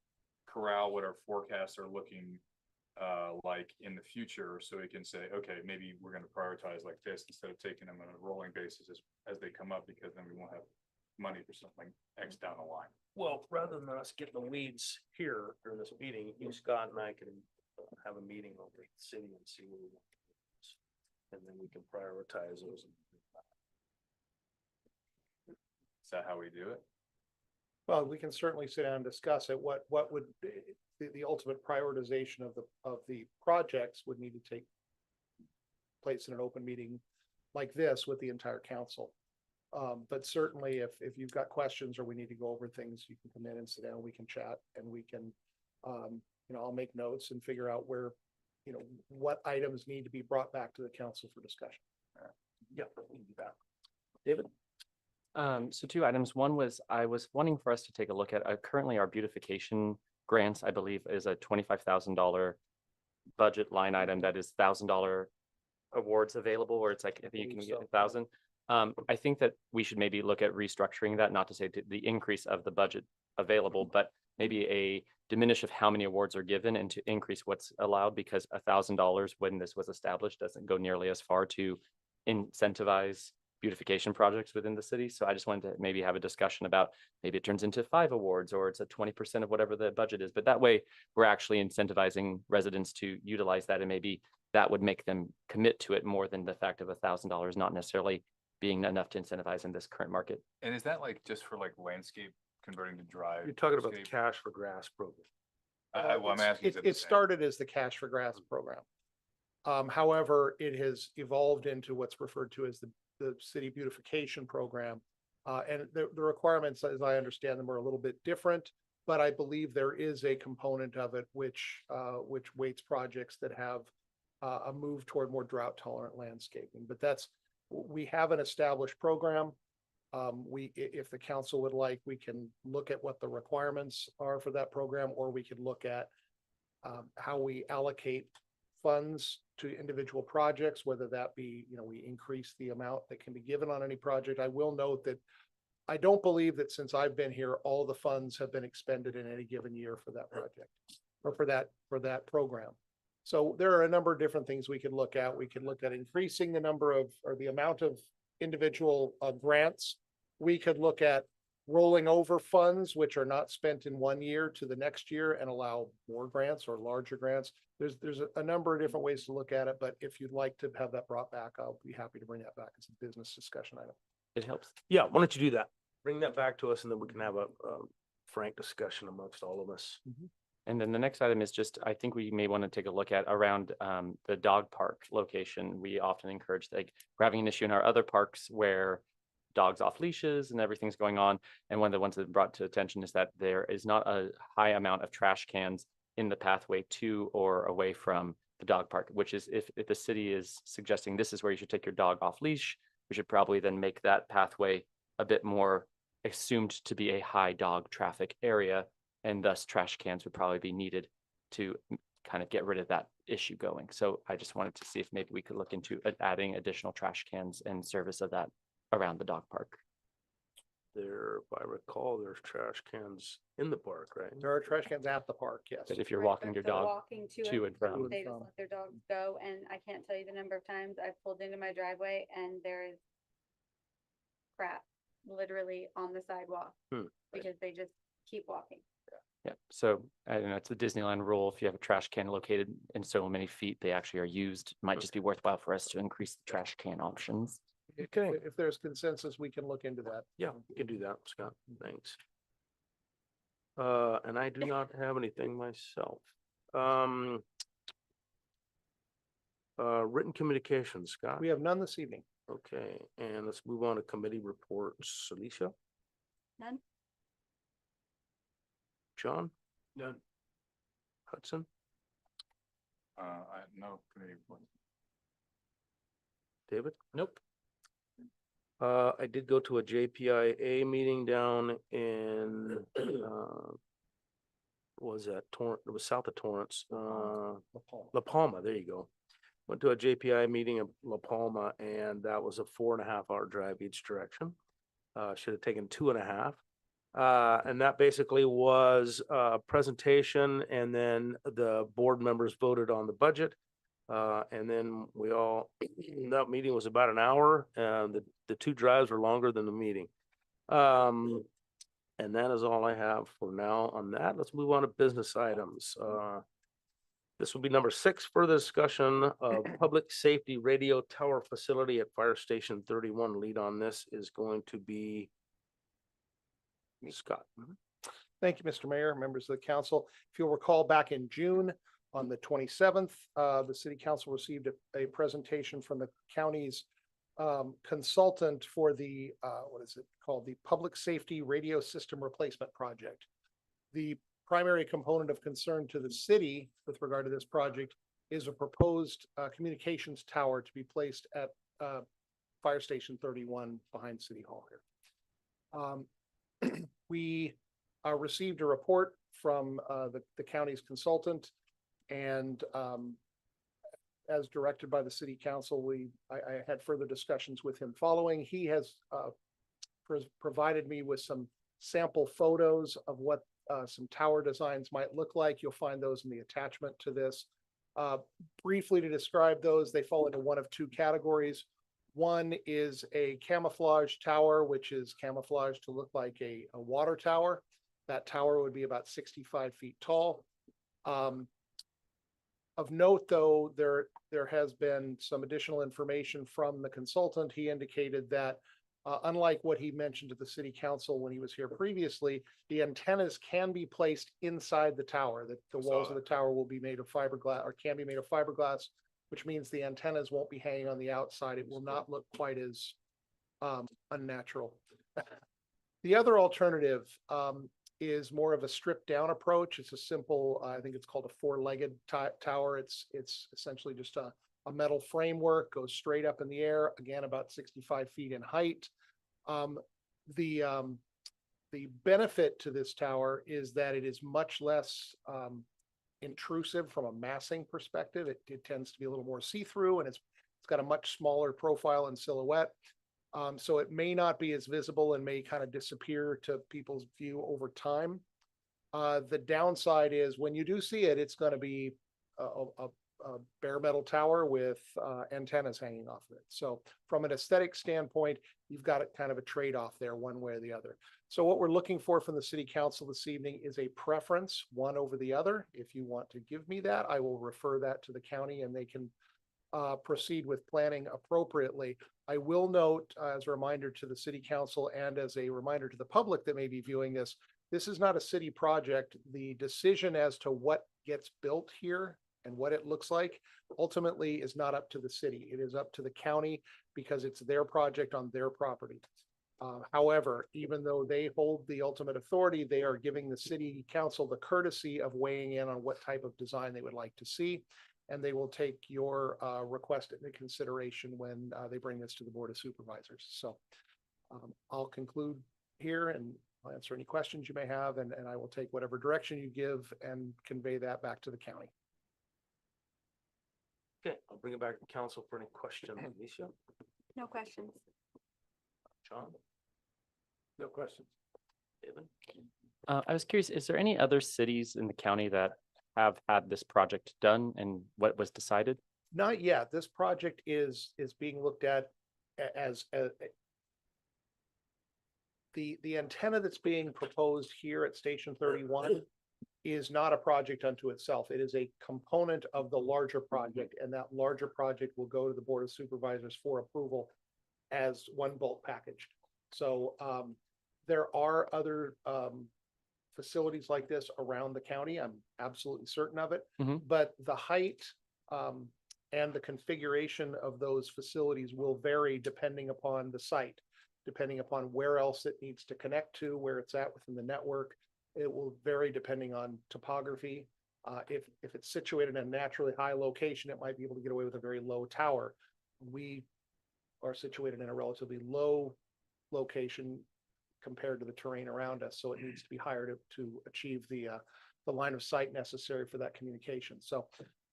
corral what our forecasts are looking like in the future, so we can say, okay, maybe we're going to prioritize like this instead of taking them on a rolling basis as they come up, because then we won't have money for something X down the line. Well, rather than us get in the weeds here during this meeting, you, Scott, and I can have a meeting over at the city and see where we want to go. And then we can prioritize those. Is that how we do it? Well, we can certainly sit down and discuss it. What would the ultimate prioritization of the projects would need to take place in an open meeting like this with the entire council. But certainly if you've got questions or we need to go over things, you can come in and sit down, we can chat, and we can, you know, I'll make notes and figure out where, you know, what items need to be brought back to the council for discussion. Yeah, we can do that. David? So 2 items. One was, I was wanting for us to take a look at, currently our beautification grants, I believe, is a $25,000 budget line item that is $1,000 awards available, where it's like, I think you can get 1,000. I think that we should maybe look at restructuring that, not to say the increase of the budget available, but maybe a diminish of how many awards are given and to increase what's allowed, because $1,000 when this was established doesn't go nearly as far to incentivize beautification projects within the city. So I just wanted to maybe have a discussion about, maybe it turns into 5 awards, or it's at 20% of whatever the budget is. But that way we're actually incentivizing residents to utilize that, and maybe that would make them commit to it more than the fact of $1,000 not necessarily being enough to incentivize in this current market. And is that like just for like landscape converting to dry? You're talking about the landscape? Cash for Grass program. Well, I'm asking. is It the it same? started as the Cash for Grass program. However, it has evolved into what's referred to as the city beautification program. And the requirements, as I understand them, are a little bit different, but I believe there is a component of it which weights projects that have a move toward more drought tolerant landscaping. But we have an established program. If the council would like, we can look at what the requirements are for that program, or we could look at how we allocate funds to individual projects, whether that be, we increase the amount that can be given on any project. I will note that I don't believe that since I've been here, all the funds have been expended in any given year for that project or for that program. So there are a number of different things we could look at. We could look at increasing the number of, or the amount of individual grants. We could look at rolling over funds which are not spent in one year to the next year and allow more grants or larger grants. There's a number of different ways to look at it, but if you'd like to have that brought back, I'll be happy to bring that back as a business discussion item. It helps. Yeah, why don't you do that? Bring that back to us and then we can have a frank discussion amongst all of us. And then the next item is just, I think we may want to take a look at around the dog park location. We often encourage, like, we're having an issue in our other parks where dogs off leashes and everything's going on. And one of the ones that brought to attention is that there is not a high amount of trash cans in the pathway to or away from the dog park, which is if the city is suggesting this is where you should take your dog off leash, we should probably then make that pathway a bit more assumed to be a high dog traffic area. And thus trash cans would probably be needed to kind of get rid of that issue going. So I just wanted to see if maybe we could look into adding additional trash cans and service of that around the dog park. There, if I recall, there's trash cans in the park, right? There are trash cans at the park, yes. But if you're Right, walking but your they're dog walking to and from. They just let their dogs go, and I can't tell you the number of times I've pulled into my driveway and there is crap literally on the sidewalk because they just keep walking. Yeah, so I don't know, it's the Disneyland rule. If you have a trash can located in so many feet, they actually are used. Might just be worthwhile for us to increase the trash can options. Okay. If there's consensus, we can look into that. Yeah, we can do that, Scott. Thanks. And I do not have anything myself. Written communications, Scott. We have none this evening. Okay, and let's move on to committee reports. Alicia? None? John? None. Hudson? No committee report. David? Nope. I did go to a JPIA meeting down in, what was that Torrance? It was south of Torrance, La Palma, there you go. Went to a JPI meeting in La Palma and that was a 4.5 hour drive each direction. Should have taken 2.5. And that basically was a presentation and then the board members voted on the budget. And then that meeting was about an hour and the two drives were longer than the meeting. And that is all I have for now on that. Let's move on to business items. This will be number 6 for the discussion of public safety radio tower facility at Fire Station 31. Lead on this is going to be Scott. Thank you, Mr. Mayor, members of the council. If you'll recall, back in June on the 27th, the city council received a presentation from the county's consultant for the, what is it called? The Public Safety Radio System Replacement Project. The primary component of concern to the city with regard to this project is a proposed communications tower to be placed at Fire Station 31 behind City Hall here. We received a report from the county's consultant, and as directed by the city council, I had further discussions with him following. He has provided me with some sample photos of what some tower designs might look like. You'll find those in the attachment to this. Briefly to describe those, they fall into one of two categories. One is a camouflage tower, which is camouflaged to look like a water tower. That tower would be about 65 feet tall. Of note, though, there has been some additional information from the consultant. He indicated that unlike what he mentioned to the city council when he was here previously, the antennas can be placed inside the tower, that the walls of the tower will be made of fiberglass or can be made of fiberglass, which means the antennas won't be hanging on the outside. It will not look quite as unnatural. The other alternative is more of a stripped down approach. It's a simple, I think it's called a 4-legged tower. It's essentially just a metal framework, goes straight up in the air, again, about 65 feet in height. The benefit to this tower is that it is much less intrusive from a massing perspective. It tends to be a little more see-through, and it's got a much smaller profile and silhouette. So it may not be as visible and may kind of disappear to people's view over time. The downside is when you do see it, it's going to be a bare metal tower with antennas hanging off of it. So from an aesthetic standpoint, you've got kind of a trade-off there, one way or the other. So what we're looking for from the city council this evening is a preference, one over the other. If you want to give me that, I will refer that to the county and they can proceed with planning appropriately. I will note as a reminder to the city council and as a reminder to the public that may be viewing this, this is not a city project. The decision as to what gets built here and what it looks like ultimately is not up to the city. It is up to the county because it's their project on their property. However, even though they hold the ultimate authority, they are giving the city council the courtesy of weighing in on what type of design they would like to see. And they will take your request into consideration when they bring this to the Board of Supervisors. So I'll conclude here and I'll answer any questions you may have, and I will take whatever direction you give and convey that back to the county. Okay, I'll bring it back to council for any questions. Alicia, No questions. John, No questions. David? I was curious, is there any other cities in the county that have had this project done and what was decided? Not yet. This project is being looked at as the antenna that's being proposed here at Station 31 is not a project unto itself. It is a component of the larger project, and that larger project will go to the Board of Supervisors for approval as one bulk package. So there are other facilities like this around the county. I'm absolutely certain of it. But the height and the configuration of those facilities will vary depending upon the site, depending upon where else it needs to connect to, where it's at within the network. It will vary depending on topography. If it's situated in a naturally high location, it might be able to get away with a very low tower. We are situated in a relatively low location compared to the terrain around us, so it needs to be higher to achieve the line of sight necessary for that communication. So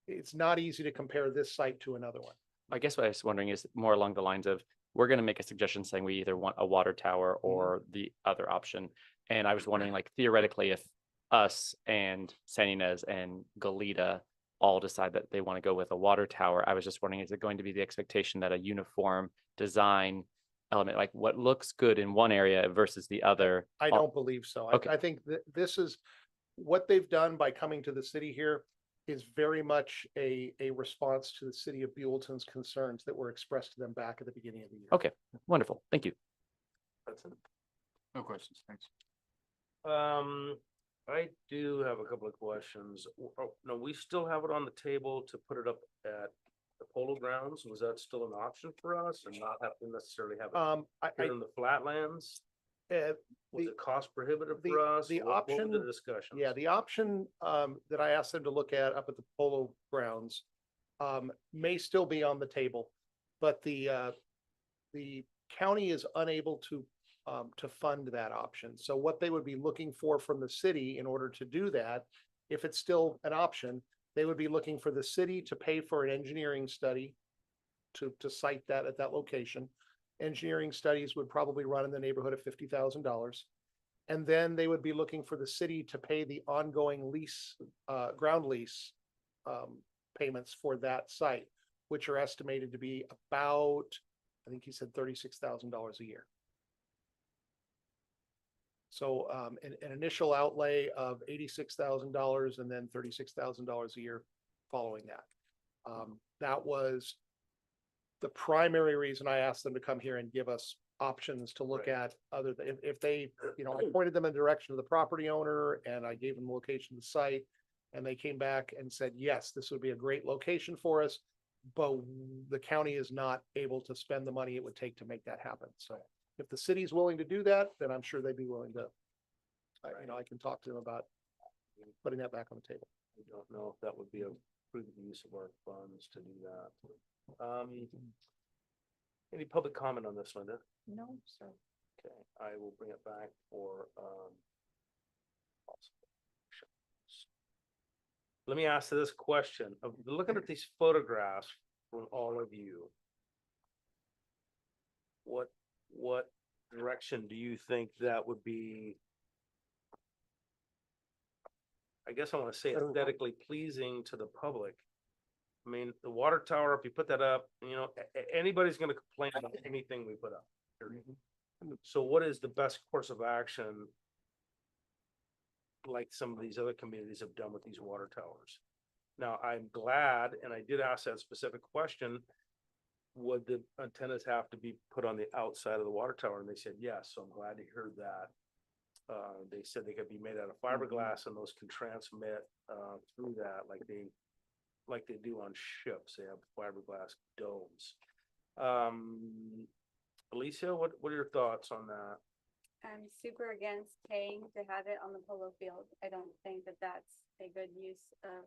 it's not easy to compare this site to another one. I guess what I was wondering is more along the lines of, we're going to make a suggestion saying we either want a water tower or the other option. And I was wondering, like, theoretically, if us and San Ynez and Goleta all decide that they want to go with a water tower, I was just wondering, is it going to be the expectation that a uniform design element, like what looks good in one area versus the other? I don't believe so. Okay. I think that this is what they've done by coming to the city here is very much a response to the city of Buellton's concerns that were expressed to them back at the beginning of the year. Okay, wonderful. Thank you. That's it. No questions, thanks. I do have a couple of questions. Oh, no, we still have it on the table to put it up at the Polo Grounds. Was that still an option for us and not have to necessarily have it here in the flatlands? Was it cost prohibitive for us? the What were option- the discussions? Yeah, the option that I asked them to look at up at the Polo Grounds may still be on the table, but the county is unable to fund that option. So what they would be looking for from the city in order to do that, if it's still an option, they would be looking for the city to pay for an engineering study to site that at that location. Engineering studies would probably run in the neighborhood of $50,000. And then they would be looking for the city to pay the ongoing lease, ground lease payments for that site, which are estimated to be about, I think he said $36,000 a year. So an initial outlay of $86,000 and then $36,000 a year following that. That was the primary reason I asked them to come here and give us options to look at other than if they, I pointed them in the direction of the property owner and I gave them the location of the site. And they came back and said, yes, this would be a great location for us, but the county is not able to spend the money it would take to make that happen. So if the city's willing to do that, then I'm sure they'd be willing to, I can talk to them about putting that back on the table. I don't know if that would be a prudent use of our funds to do that. Any public comment on this, Linda? No, sir. Okay, I will bring it back for let me ask this question. Of looking at these photographs from all of you. What direction do you think that would be? I guess I want to say aesthetically pleasing to the public. I mean, the water tower, if you put that up, you know, anybody's gonna complain about anything we put up. period. So what is the best course of action? Like some of these other communities have done with these water towers. Now, I'm glad, and I did ask that specific question. Would the antennas have to be put on the outside of the water tower? And they said, yes, so I'm glad to hear that. They said they could be made out of fiberglass and those can transmit, through that like they do on ships. They have fiberglass domes. Alicia, what are your thoughts on that? I'm super against paying to have it on the polo field. I don't think that that's a good use of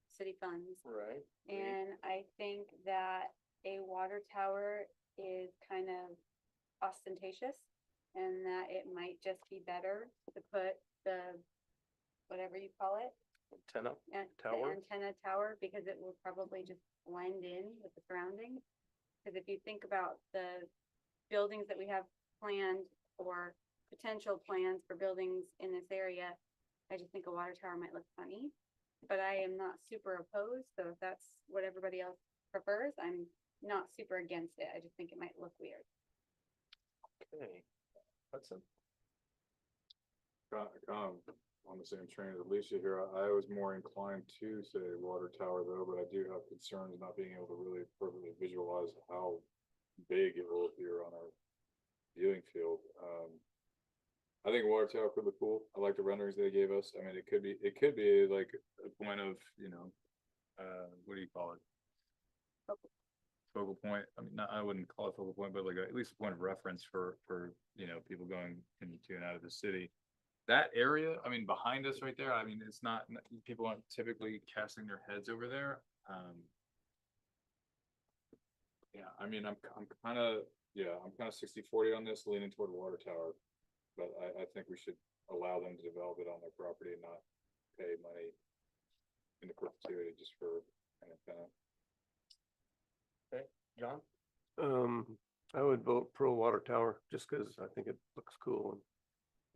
city funds. Right. And I think that a water tower is kind of ostentatious and that it might just be better to put the, whatever you call it, Antenna the tower? antenna tower, because it will probably just blend in with the surroundings. Because if you think about the buildings that we have planned or potential plans for buildings in this area, I just think a water tower might look funny. But I am not super opposed, so if that's what everybody else prefers, I'm not super against it. I just think it might look weird. Okay. Hudson? Kind of on the same train as Alicia here. I was more inclined to say water tower though, but I do have concerns not being able to really perfectly visualize how big it will appear on our viewing field. I think water tower could look cool. I like the renderings they gave us. I mean, it could be like a point of, what do you call it? Focal point. I mean, I wouldn't call it focal point, but like at least a point of reference for people going into and out of the city. That area, I mean, behind us right there, I mean, it's not, people aren't typically casting their heads over there. Yeah, I mean, I'm kind of 60-40 on this, leaning toward water tower. But I think we should allow them to develop it on their property and not pay money in perpetuity just for an antenna. Okay, John? I would vote pro water tower just because I think it looks cool and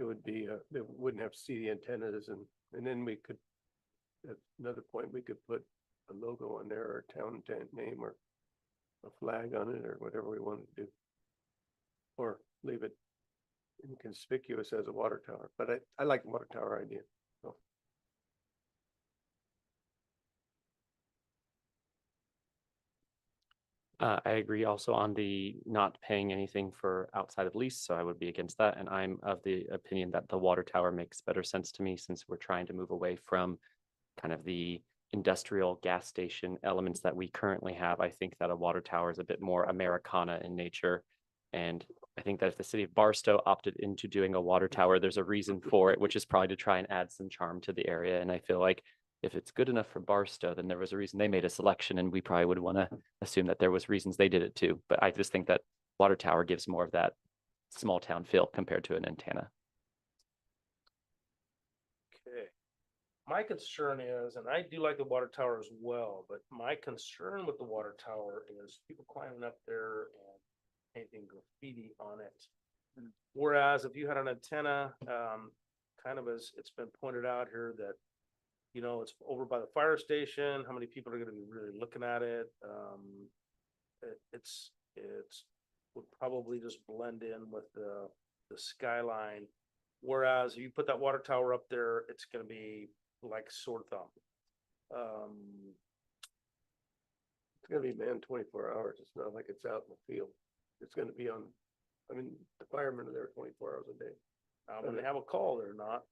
it would be, they wouldn't have to see the antennas and then we could, at another point, we could put a logo on there or a town name or a flag on it or whatever we want to do. Or leave it inconspicuous as a water tower, but I like the water tower idea. So. I agree also on the not paying anything for outside of lease, so I would be against that. And I'm of the opinion that the water tower makes better sense to me since we're trying to move away from kind of the industrial gas station elements that we currently have. I think that a water tower is a bit more Americana in nature. And I think that if the city of Barstow opted into doing a water tower, there's a reason for it, which is probably to try and add some charm to the area. And I feel like if it's good enough for Barstow, then there was a reason they made a selection and we probably would want to assume that there was reasons they did it too. But I just think that water tower gives more of that small town feel compared to an antenna. Okay. My concern is, and I do like the water tower as well, but my concern with the water tower is people climbing up there and painting graffiti on it. Whereas if you had an antenna, kind of as it's been pointed out here that, you know, it's over by the fire station, how many people are gonna be really looking at it? It's would probably just blend in with the skyline. Whereas if you put that water tower up there, it's gonna be like sore thumb. It's gonna be manned 24 hours. It's not like it's out in the field. It's gonna be on, I mean, the firemen are there 24 hours a day. When they have a call, they're not.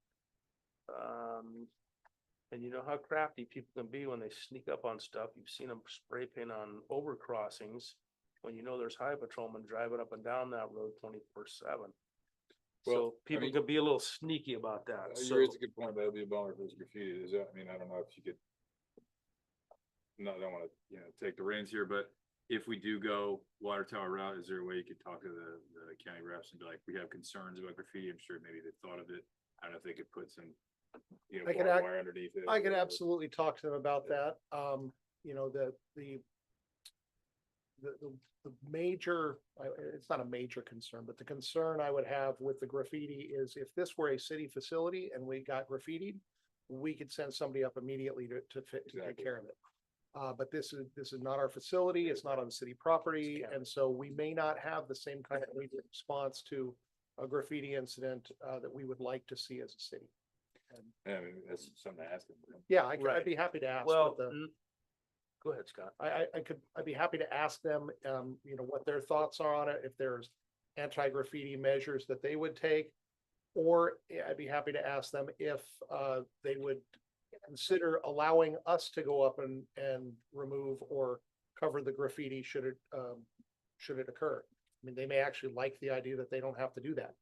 And you know how crafty people can be when they sneak up on stuff. You've seen them spray paint on over crossings when you know there's highway patrolmen driving up and down that road 24/7. Well, So people mean- can be a little sneaky about that. You So raise a good point, but it'd be a bummer if it was graffiti. Is that, I mean, I don't know if you could. No, I don't want to, take the reins here, but if we do go water tower route, is there a way you could talk to the county reps and be like, we have concerns about graffiti? I'm sure maybe they thought of it. I don't know if they could put some you know, I could barbed act- wire underneath it. I could or- absolutely talk to them about that. You know, the major, it's not a major concern, but the concern I would have with the graffiti is if this were a city facility and we got graffitied, we could send somebody up immediately to take Exactly. care of it. But this is not our facility, it's not on city property, and so we may not have the same kind of immediate response to a graffiti incident that we would like to see as a city. And Yeah, I mean, that's something to ask them. yeah, I'd Right. be happy to ask. Well, what the- go ahead, Scott. I'd be happy to ask them, you know, what their thoughts are on it, if there's anti-graffiti measures that they would take. Or I'd be happy to ask them if, they would consider allowing us to go up and remove or cover the graffiti should it occur. I mean, they may actually like the idea that they don't have to do that.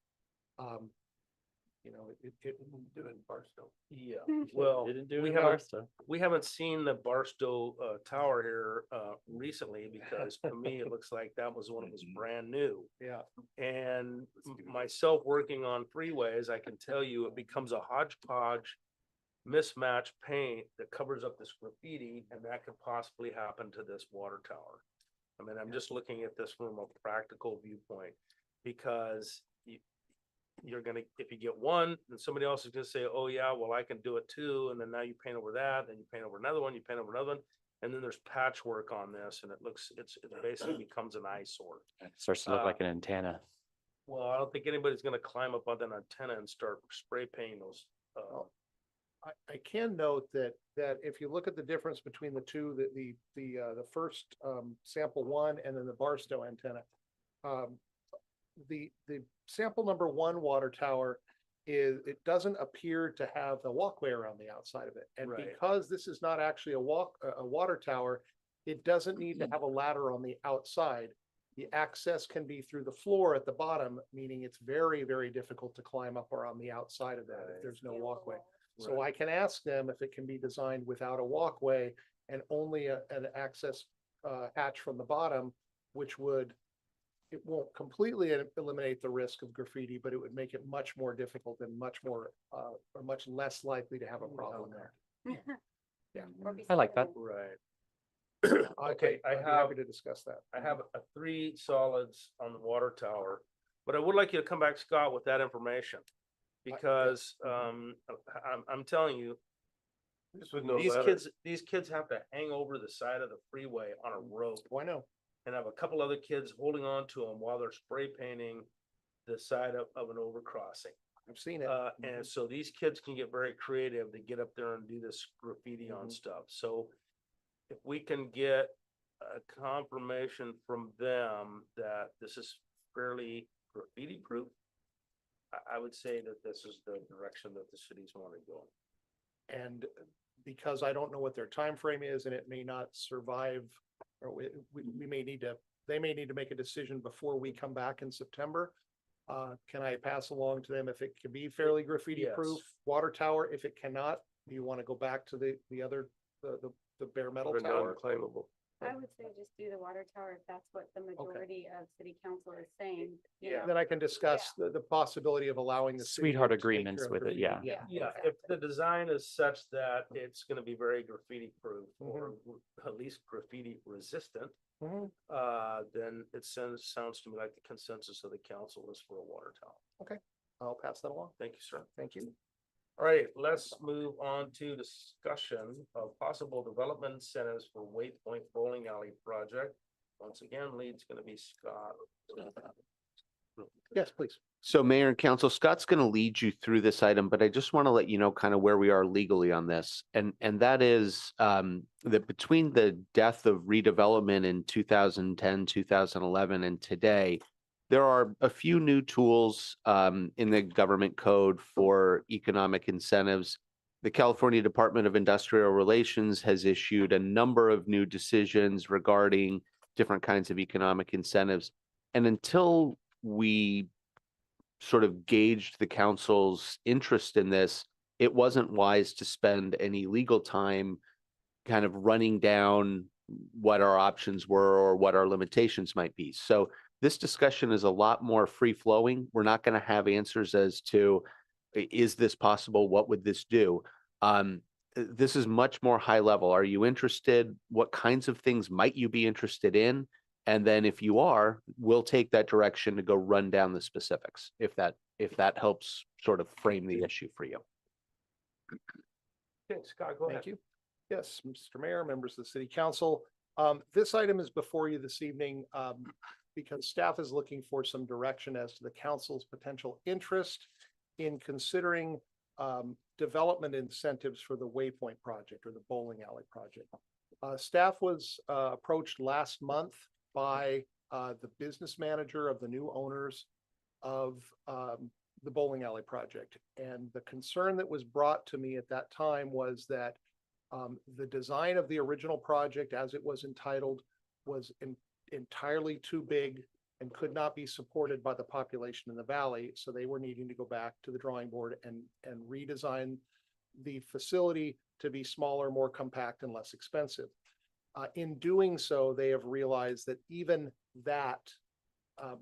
You know, it. Do it in Barstow. Yeah, well, Didn't do we it haven't, first, we haven't seen the Barstow tower here recently because to me, it looks like that was when it was brand new. Yeah. And myself working on freeways, I can tell you it becomes a hodgepodge mismatched paint that covers up this graffiti, and that could possibly happen to this water tower. I mean, I'm just looking at this from a practical viewpoint, because you're gonna, if you get one, then somebody else is gonna say, oh yeah, well, I can do it too, and then now you paint over that, then you paint over another one, you paint over another one, and then there's patchwork on this, and it basically becomes an eyesore. Starts to look Uh, like an antenna. Well, I don't think anybody's gonna climb up on that antenna and start spray painting those. I can note that if you look at the difference between the two, the first sample one and then the Barstow antenna. The sample number one water tower it doesn't appear to have a walkway around the outside of it. And Right. because this is not actually a water tower, it doesn't need to have a ladder on the outside. The access can be through the floor at the bottom, meaning it's very, very difficult to climb up or on the outside of that if there's no walkway. So I can ask them if it can be designed without a walkway and only an access hatch from the bottom, which it won't completely eliminate the risk of graffiti, but it would make it much more difficult and much more, or much less likely to have a problem there. Yeah. I like that. Right. Okay, I I'd be have, happy to discuss that. I have three solids on the water tower, but I would like you to come back, Scott, with that information. Because, I'm telling you, This with no these ladder. these kids have to hang over the side of the freeway on a rope Why no? and have a couple other kids holding on to them while they're spray painting the side of an overcrossing. I've seen it. And so these kids can get very creative to get up there and do this graffiti on stuff. So if we can get a confirmation from them that this is fairly graffiti proof, I would say that this is the direction that the cities want to go. And because I don't know what their time frame is and it may not survive, or we may need to, they may need to make a decision before we come back in September. Can I pass along to them if it can be fairly graffiti proof? Yes. Water tower, if it cannot, do you want to go back to the other, the bare metal Or tower? non-claimable. I would say just do the water tower if that's what the majority of city council is saying. you know. Then I can discuss the possibility of allowing the. city Sweetheart to take agreements care of with it, graffiti. yeah. Yeah, if the design is such that it's gonna be very graffiti proof or at least graffiti resistant, Mhm. then it sounds to me like the consensus of the council is for a water tower. I'll pass that along. Thank you, sir. Thank you. All right, let's move on to discussion of possible development incentives for Waypoint Bowling Alley project. Once again, lead's gonna be Scott. Yes, please. So Mayor and Council, Scott's going to lead you through this item, but I just want to let you know kind of where we are legally on this. And that is that between the death of redevelopment in 2010, 2011, and today, there are a few new tools in the government code for economic incentives. The California Department of Industrial Relations has issued a number of new decisions regarding different kinds of economic incentives. And until we sort of gauged the council's interest in this, it wasn't wise to spend any legal time kind of running down what our options were or what our limitations might be. So this discussion is a lot more free flowing. We're not going to have answers as to Is this possible? What would this do? This is much more high level. Are you interested? What kinds of things might you be interested in? And then if you are, we'll take that direction to go run down the specifics, if that helps sort of frame the issue for you. Okay, Scott, go ahead. Thank you. Yes, Mr. Mayor, members of the city council. This item is before you this evening because staff is looking for some direction as to the council's potential interest in considering development incentives for the Waypoint project or the bowling alley project. Staff was approached last month by the business manager of the new owners of the bowling alley project. And the concern that was brought to me at that time was that the design of the original project, as it was entitled, was entirely too big and could not be supported by the population in the valley. So they were needing to go back to the drawing board and redesign the facility to be smaller, more compact, and less expensive. In doing so, they have realized that even that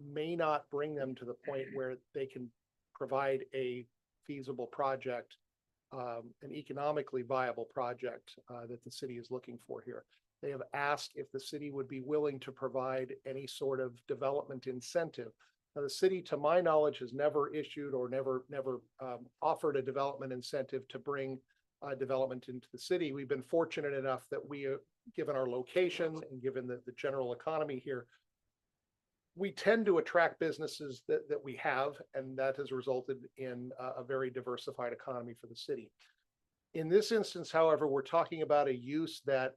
may not bring them to the point where they can provide a feasible project, an economically viable project that the city is looking for here. They have asked if the city would be willing to provide any sort of development incentive. Now, the city, to my knowledge, has never issued or never offered a development incentive to bring development into the city. We've been fortunate enough that we, given our location and given the general economy here, we tend to attract businesses that we have, and that has resulted in a very diversified economy for the city. In this instance, however, we're talking about a use that,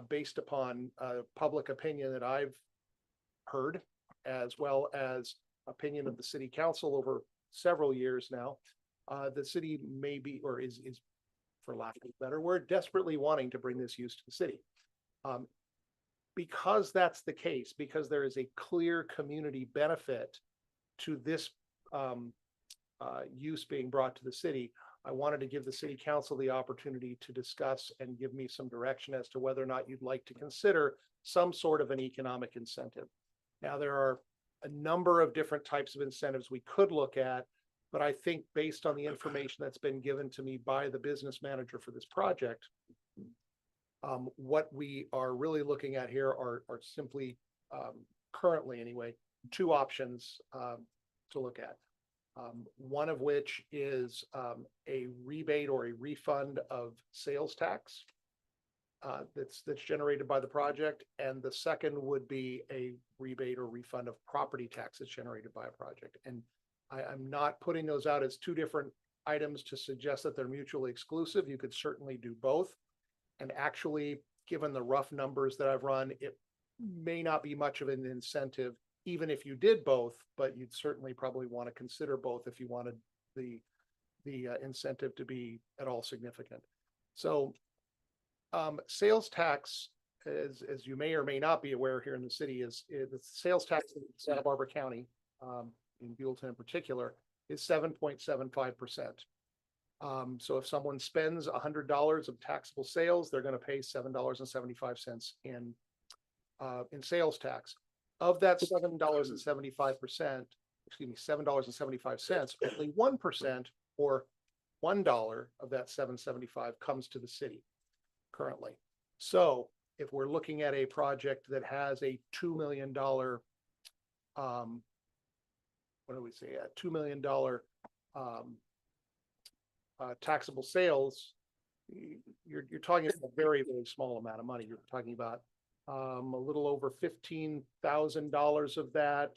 based upon public opinion that I've heard, as well as opinion of the city council over several years now, the city may be, or is, for lack of a better word, desperately wanting to bring this use to the city. Because that's the case, because there is a clear community benefit to this use being brought to the city, I wanted to give the city council the opportunity to discuss and give me some direction as to whether or not you'd like to consider some sort of an economic incentive. Now, there are a number of different types of incentives we could look at, but I think based on the information that's been given to me by the business manager for this project, what we are really looking at here are simply, currently anyway, two options to look at. One of which is a rebate or a refund of sales tax that's generated by the project, and the second would be a rebate or refund of property tax that's generated by a project. And I'm not putting those out as two different items to suggest that they're mutually exclusive. You could certainly do both. And actually, given the rough numbers that I've run, it may not be much of an incentive, even if you did both, but you'd certainly probably want to consider both if you wanted the incentive to be at all significant. So sales tax, as you may or may not be aware here in the city, is the sales tax in Santa Barbara County, in Buellton in particular, is 7.75%. So if someone spends $100 of taxable sales, they're going to pay $7.75 in sales tax. Of that $7.75, $7.75, only 1% or $1 of that $7.75 comes to the city currently. So if we're looking at a project that has a $2 million, what do we say, a $2 million taxable sales, you're talking about a very, very small amount of money. You're talking about a little over $15,000 of that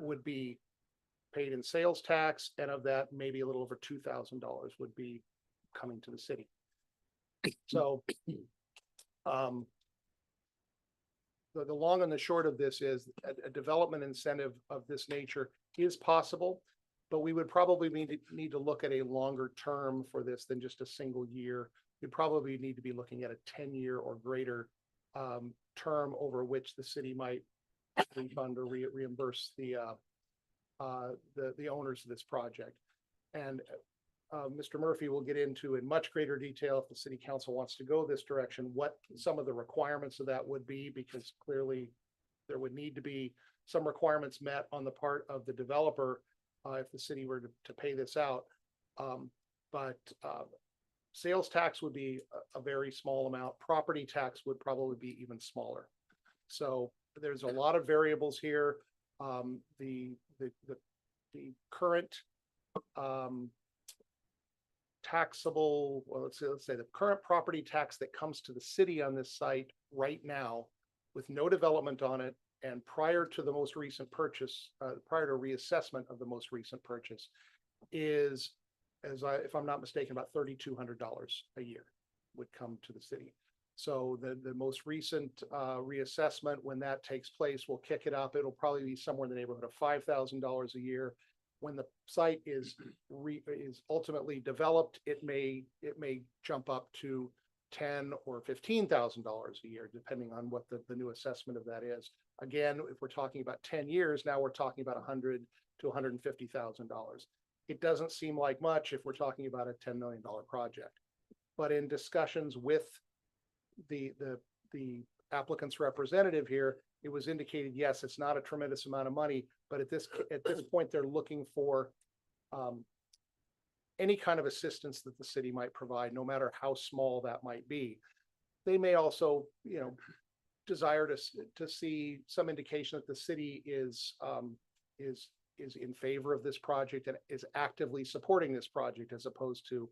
would be paid in sales tax, and of that, maybe a little over $2,000 would be coming to the city. So the long and the short of this is a development incentive of this nature is possible, but we would probably need to look at a longer term for this than just a single year. We'd probably need to be looking at a 10-year or greater term over which the city might refund or reimburse the owners of this project. And Mr. Murphy will get into in much greater detail, if the city council wants to go this direction, what some of the requirements of that would be, because clearly there would need to be some requirements met on the part of the developer if the city were to pay this out. But sales tax would be a very small amount. Property tax would probably be even smaller. So there's a lot of variables here. The current taxable, well, let's say the current property tax that comes to the city on this site right now with no development on it and prior to the most recent purchase, prior to reassessment of the most recent purchase is, if I'm not mistaken, about $3,200 a year would come to the city. So the most recent reassessment, when that takes place, will kick it up. It'll probably be somewhere in the neighborhood of $5,000 a year. When the site is ultimately developed, it may jump up to $10,000 or $15,000 a year, depending on what the new assessment of that is. Again, if we're talking about 10 years, now we're talking about $100,000 to $150,000. It doesn't seem like much if we're talking about a $10 million project. But in discussions with the applicant's representative here, it was indicated, yes, it's not a tremendous amount of money, but at this point, they're looking for any kind of assistance that the city might provide, no matter how small that might be. They may also, desire to see some indication that the city is in favor of this project and is actively supporting this project, as opposed to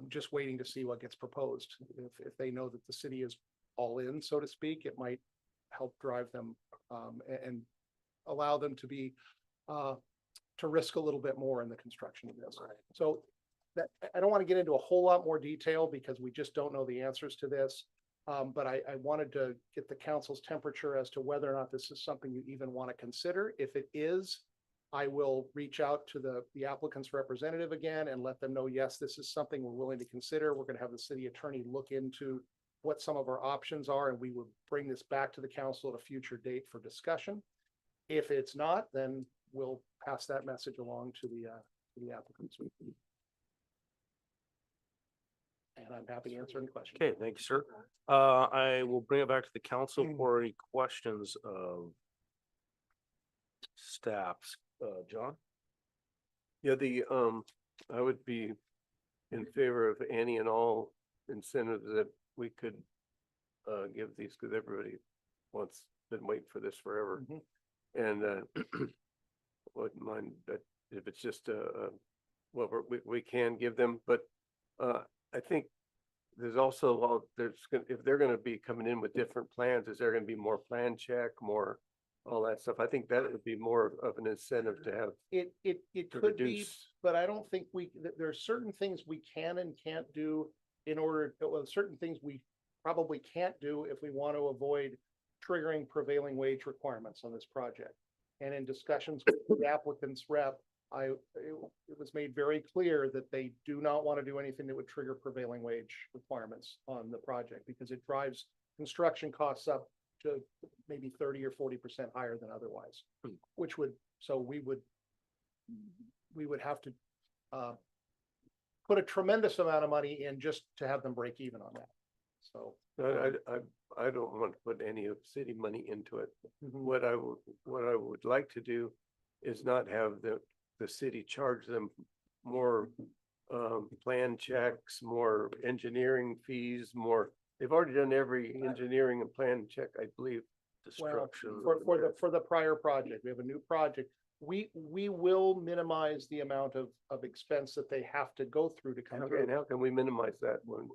just waiting to see what gets proposed. If they know that the city is all in, so to speak, it might help drive them and allow them to be to risk a little bit more in the construction of this. So that, I don't want to get into a whole lot more detail because we just don't know the answers to this. But I wanted to get the council's temperature as to whether or not this is something you even want to consider. If it is, I will reach out to the applicant's representative again and let them know, yes, this is something we're willing to consider. We're going to have the city attorney look into what some of our options are, and we would bring this back to the council at a future date for discussion. If it's not, then we'll pass that message along to the applicants. And I'm happy to answer any questions. Okay, thank you, sir. I will bring it back to the council for any questions of staffs. John? Yeah, I would be in favor of any and all incentives that we could give these, because everybody been waiting for this forever. And wouldn't mind that if it's just well, we can give them, but I think there's also, if they're gonna be coming in with different plans, is there gonna be more plan check, more all that stuff? I think that would be more of an incentive to have. It to could be, reduce. but I don't think there are certain things we can and can't do certain things we probably can't do if we want to avoid triggering prevailing wage requirements on this project. And in discussions with the applicant's rep, it was made very clear that they do not want to do anything that would trigger prevailing wage requirements on the project, because it drives construction costs up to maybe 30 or 40% higher than otherwise, which would, so we would have to put a tremendous amount of money in just to have them break even on that. So I don't want to put any of city money into it. What I would like to do is not have the city charge them more plan checks, more engineering fees, more. They've already done every engineering and plan check, I believe. Destruction. For the prior project, we have a new project. We will minimize the amount of expense that they have to go through to come through. And how can we minimize that when?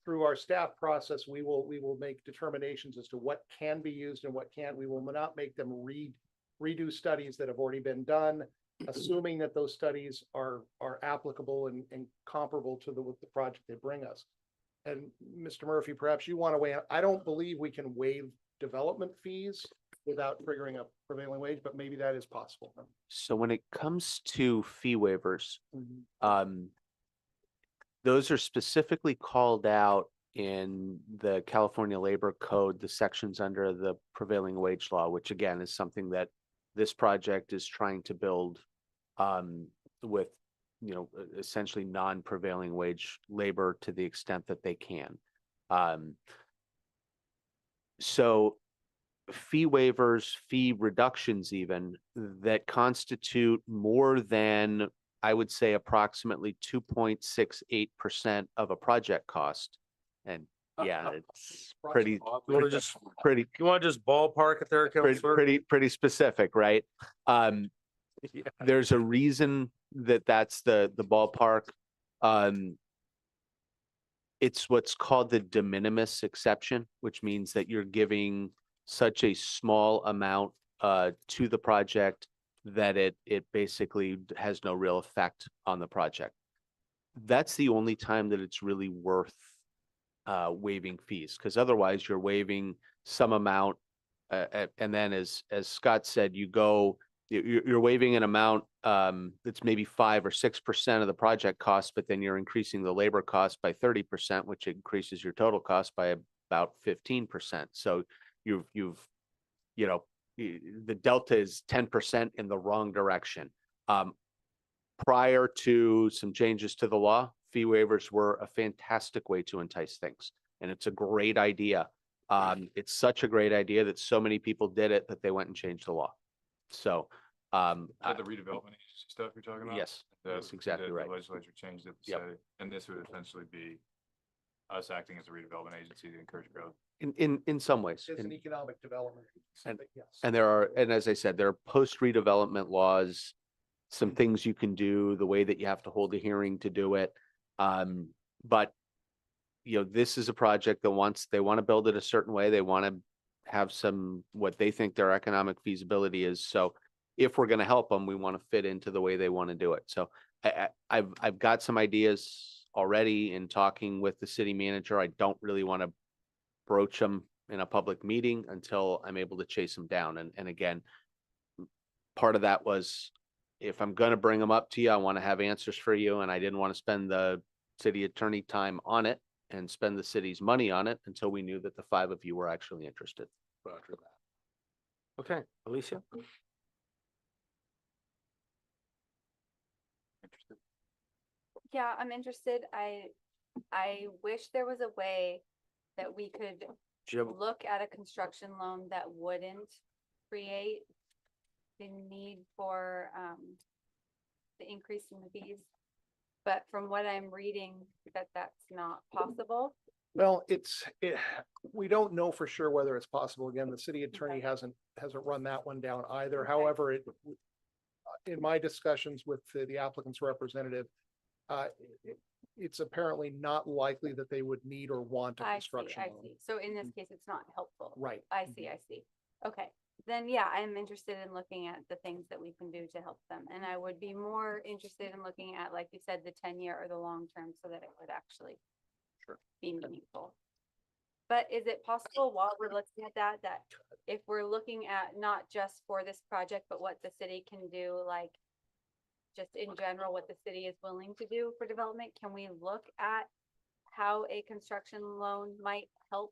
Through our staff process, we will make determinations as to what can be used and what can't. We will not make them redo studies that have already been done, assuming that those studies are applicable and comparable to the project they bring us. And Mr. Murphy, perhaps you want to weigh in. I don't believe we can waive development fees without triggering a prevailing wage, but maybe that is possible. So when it comes to fee waivers, those are specifically called out in the California Labor Code, the sections under the prevailing wage law, which again is something that this project is trying to build with, essentially non-prevailing wage labor to the extent that they can. So fee waivers, fee reductions even, that constitute more than, I would say, approximately 2.68% of a project cost. And yeah, it's pretty, You wanna just, pretty, you wanna just ballpark it there, Counselor? pretty specific, right? Yeah. There's a reason that that's the ballpark. It's what's called the de minimis exception, which means that you're giving such a small amount to the project that it basically has no real effect on the project. That's the only time that it's really worth waiving fees, because otherwise you're waiving some amount. And then as Scott said, you're waiving an amount that's maybe 5 or 6% of the project cost, but then you're increasing the labor cost by 30%, which increases your total cost by about 15%. So you've the delta is 10% in the wrong direction. Prior to some changes to the law, fee waivers were a fantastic way to entice things, and it's a great idea. It's such a great idea that so many people did it that they went and changed the law. So, Is that the redevelopment agency stuff you're talking about? yes, that's The- exactly the right. Legislature changed it to Yep. say, and this would essentially be us acting as a redevelopment agency to encourage growth. In some ways. It's an And- economic development. and- Yes. And and as I said, there are post redevelopment laws, some things you can do, the way that you have to hold a hearing to do it. But this is a project that they want to build it a certain way. They want to have what they think their economic feasibility is. So if we're going to help them, we want to fit into the way they want to do it. So I've got some ideas already in talking with the city manager. I don't really want to broach them in a public meeting until I'm able to chase them down. And again, part of that was, if I'm going to bring them up to you, I want to have answers for you. And I didn't want to spend the city attorney time on it and spend the city's money on it until we knew that the 5 of you were actually interested. Roger that. Okay, Alicia? Interested? Yeah, I'm interested. I wish there was a way that we could Jim, look at a construction loan that wouldn't create the need for the increase in the fees. But from what I'm reading, that's not possible. Well, we don't know for sure whether it's possible. Again, the city attorney hasn't run that one down either. Okay. However, in my discussions with the applicant's representative, it's apparently not likely that they would need or want a I see, construction I loan. see. So in this case, it's not helpful. Right. I see, I see. Okay, then yeah, I'm interested in looking at the things that we can do to help them. And I would be more interested in looking at, like you said, the 10-year or the long term so that it would actually be meaningful. But is it possible while we're looking at that if we're looking at not just for this project, but what the city can do, like just in general, what the city is willing to do for development, can we look at how a construction loan might help?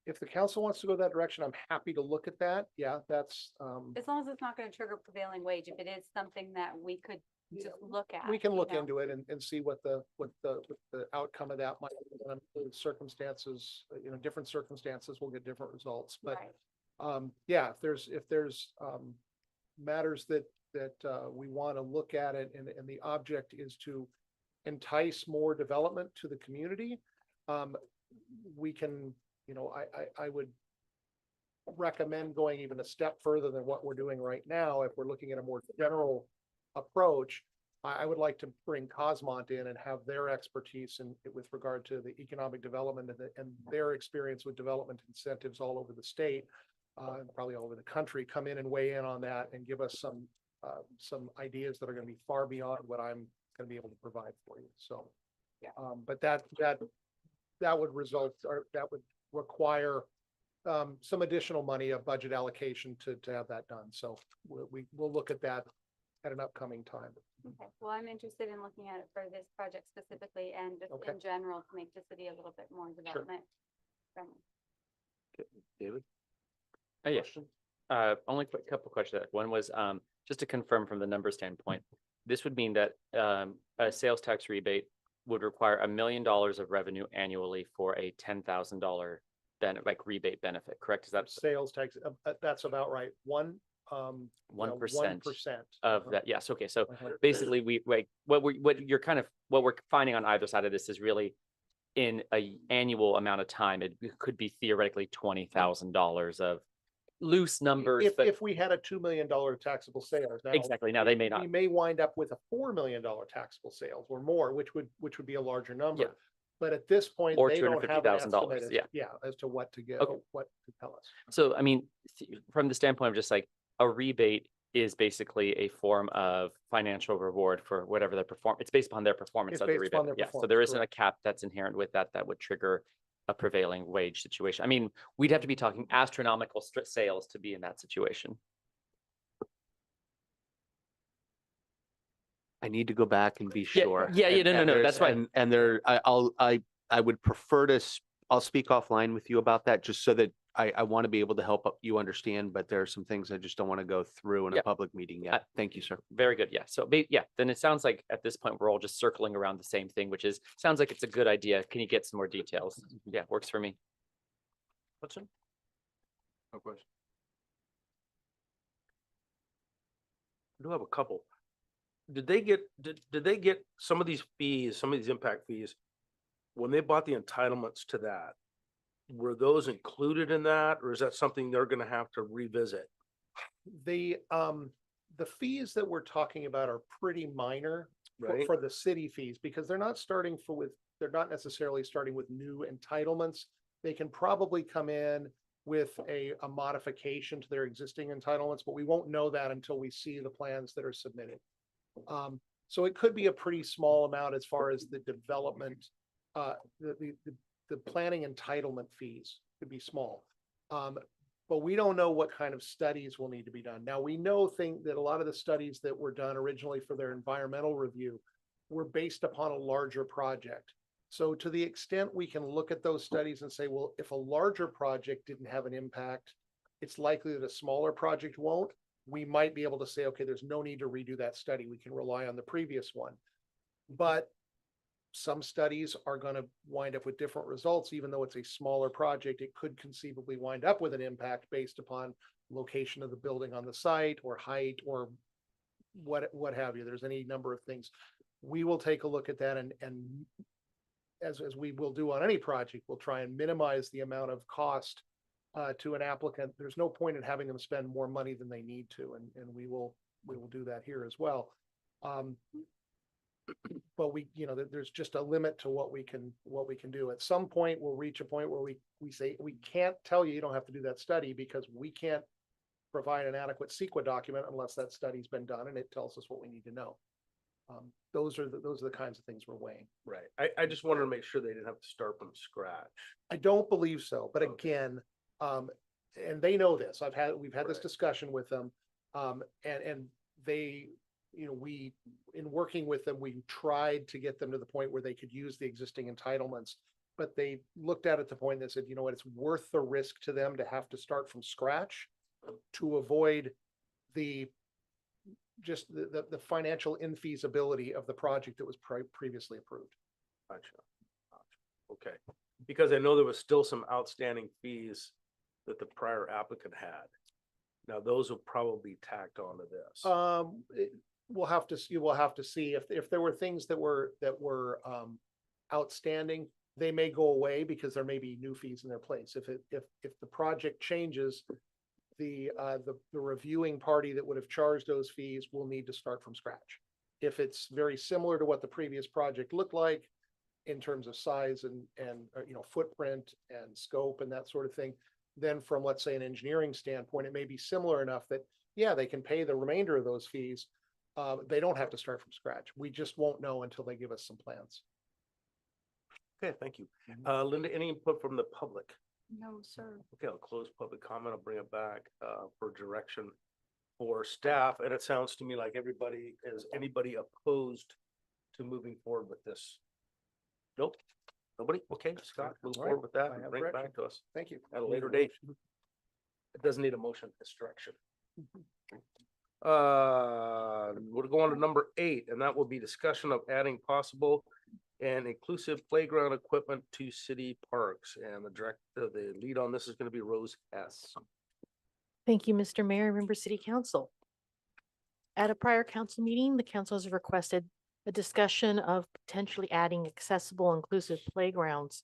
If the council wants to go that direction, I'm happy to look at that. Yeah, that's, As long as it's not going to trigger prevailing wage, if it is something that we could just look at. we can you look know? into it and see what the outcome of that might be. The circumstances, different circumstances will get different results, but Right. yeah, if there's matters that we want to look at it and the object is to entice more development to the community, we can, I would recommend going even a step further than what we're doing right now. If we're looking at a more general approach, I would like to bring Cosmont in and have their expertise with regard to the economic development and their experience with development incentives all over the state, and probably all over the country, come in and weigh in on that and give us some ideas that are going to be far beyond what I'm going to be able to provide for you. So, Yeah. But that would result, or that would require some additional money, a budget allocation to have that done. So we'll look at that at an upcoming time. Okay, well, I'm interested in looking at it for this project specifically and just Okay. in general to make the city a little bit more development friendly. David? Yes. Only quick couple questions. One was, just to confirm from the number standpoint, this would mean that, a sales tax rebate would require $1 million of revenue annually for a $10,000 like rebate benefit, correct? Is that Sales tax, that's about right. 1%. 1% of that? Yes. Okay. So Uh-huh. basically we, like, what we're finding on either side of this is really in a annual amount of time, it could be theoretically $20,000 of loose numbers, but If we had a $2 million taxable sales. Now, exactly. Now they may not. we may wind up with a $4 million taxable sales or more, which would be a larger number. Yeah. But at this point, Or they don't have an $250,000, estimate as- yeah. Yeah, as to what to get, Okay. what to tell us. So, I mean, from the standpoint of just like a rebate is basically a form of financial reward for whatever their it's based upon their performance It's of the based upon rebate. their Yeah, so performance, there isn't a correct. cap that's inherent with that that would trigger a prevailing wage situation. I mean, we'd have to be talking astronomical sales to be in that situation. I need to go back and be Yeah, sure. yeah, And- no, and no, there's- that's fine. And there, I would prefer to, I'll speak offline with you about that, just so that I want to be able to help you understand, but there are some things I just don't want to go through in a Yeah. public meeting yet. Thank you, sir. Very good. Yeah. So, yeah, then it sounds like at this point, we're all just circling around the same thing, which is, sounds like it's a good idea. Can you get some more details? Yeah, works for me. Hudson? No question. I do have a couple. Did they get some of these fees, some of these impact fees, when they bought the entitlements to that? Were those included in that, or is that something they're gonna have to revisit? The fees that we're talking about are pretty minor Right. for the city fees, because they're not starting they're not necessarily starting with new entitlements. They can probably come in with a modification to their existing entitlements, but we won't know that until we see the plans that are submitted. So it could be a pretty small amount as far as the development, the planning entitlement fees could be small. But we don't know what kind of studies will need to be done. Now, we think that a lot of the studies that were done originally for their environmental review were based upon a larger project. So to the extent we can look at those studies and say, well, if a larger project didn't have an impact, it's likely that a smaller project won't. We might be able to say, okay, there's no need to redo that study. We can rely on the previous one. But some studies are going to wind up with different results, even though it's a smaller project. It could conceivably wind up with an impact based upon location of the building on the site or height or what have you. There's any number of things. We will take a look at that, and as we will do on any project, we'll try and minimize the amount of cost to an applicant. There's no point in having them spend more money than they need to, and we will do that here as well. But there's just a limit to what we can do. At some point, we'll reach a point where we say, we can't tell you don't have to do that study, because we can't provide an adequate CEQA document unless that study's been done and it tells us what we need to know. Those are the kinds of things we're weighing. Right. I just wanted to make sure they didn't have to start from scratch. I don't believe so, but Okay. again, and they know this. We've had this Right. discussion with them, and they, in working with them, we tried to get them to the point where they could use the existing entitlements, but they looked at it to the point that said, it's worth the risk to them to have to start from scratch to avoid the financial infeasibility of the project that was previously approved. Gotcha. Okay, because I know there was still some outstanding fees that the prior applicant had. Now, those will probably be tacked onto this. We'll have to see if there were things that were outstanding, they may go away because there may be new fees in their place. If the project changes, the reviewing party that would have charged those fees will need to start from scratch. If it's very similar to what the previous project looked like in terms of size and footprint and scope and that sort of thing, then from, let's say, an engineering standpoint, it may be similar enough that, yeah, they can pay the remainder of those fees. They don't have to start from scratch. We just won't know until they give us some plans. Okay, thank you. Linda, any input from the public? No, sir. Okay, I'll close public comment. I'll bring it back for direction for staff. And it sounds to me like anybody opposed to moving forward with this? Nope. Nobody? Okay, Scott, move All right. forward with that I and have bring it direction. back to us Thank you. at a later date. It doesn't need a motion, it's direction. We'll go on to number 8, and that will be discussion of adding possible and inclusive playground equipment to city parks. And the lead on this is going to be Rose S. Thank you, Mr. Mayor, and Member City Council. At a prior council meeting, the council has requested a discussion of potentially adding accessible inclusive playgrounds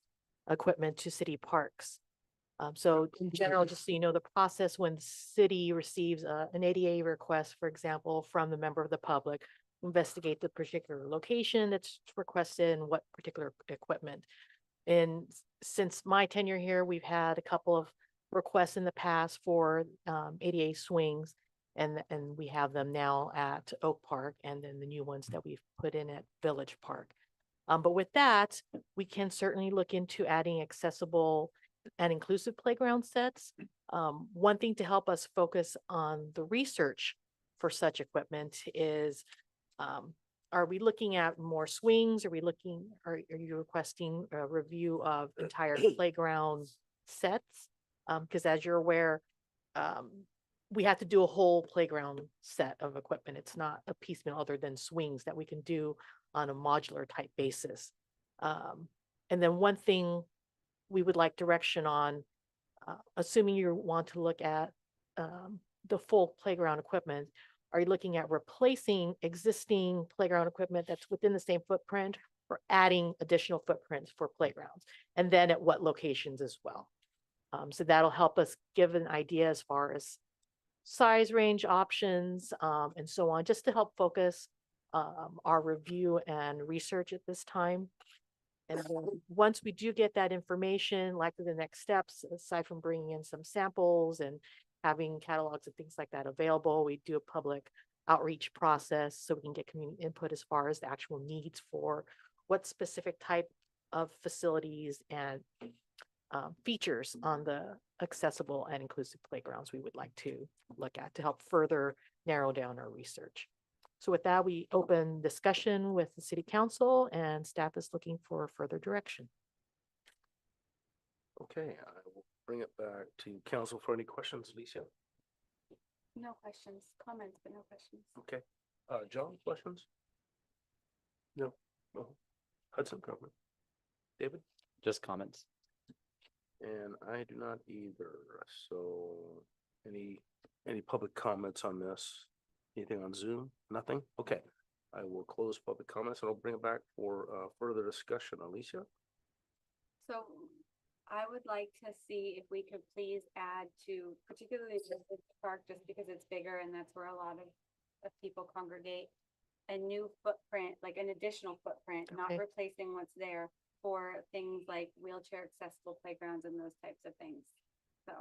equipment to city parks. So in general, just so you know, the process when the city receives an ADA request, for example, from the member of the public, investigate the particular location that's requested and what particular equipment. And since my tenure here, we've had a couple of requests in the past for ADA swings. And we have them now at Oak Park and then the new ones that we've put in at Village Park. But with that, we can certainly look into adding accessible and inclusive playground sets. One thing to help us focus on the research for such equipment is, are we looking at more swings? Are you requesting a review of entire playground sets? Because as you're aware, we have to do a whole playground set of equipment. It's not a piecemeal other than swings that we can do on a modular type basis. And then one thing we would like direction on, assuming you want to look at the full playground equipment, are you looking at replacing existing playground equipment that's within the same footprint or adding additional footprints for playgrounds? And then at what locations as well? So that'll help us give an idea as far as size range options and so on, just to help focus our review and research at this time. And then once we do get that information, likely the next steps, aside from bringing in some samples and having catalogs and things like that available, we do a public outreach process so we can get community input as far as the actual needs for what specific type of facilities and features on the accessible and inclusive playgrounds we would like to look at to help further narrow down our research. So with that, we open discussion with the city council and staff is looking for further direction. Okay, I will bring it back to council for any questions, Alicia. No questions, comments, but no questions. Okay, John, questions? No, no. Hudson, comment. David? Just comments. And I do not either. So any public comments on this? Anything on Zoom? Nothing? Okay. I will close public comments and I'll bring it back for further discussion. Alicia? So I would like to see if we could please add to, particularly the park, just because it's bigger and that's where a lot of people congregate, a new footprint, like an additional footprint, not Okay. replacing what's there, for things like wheelchair accessible playgrounds and those types of things. So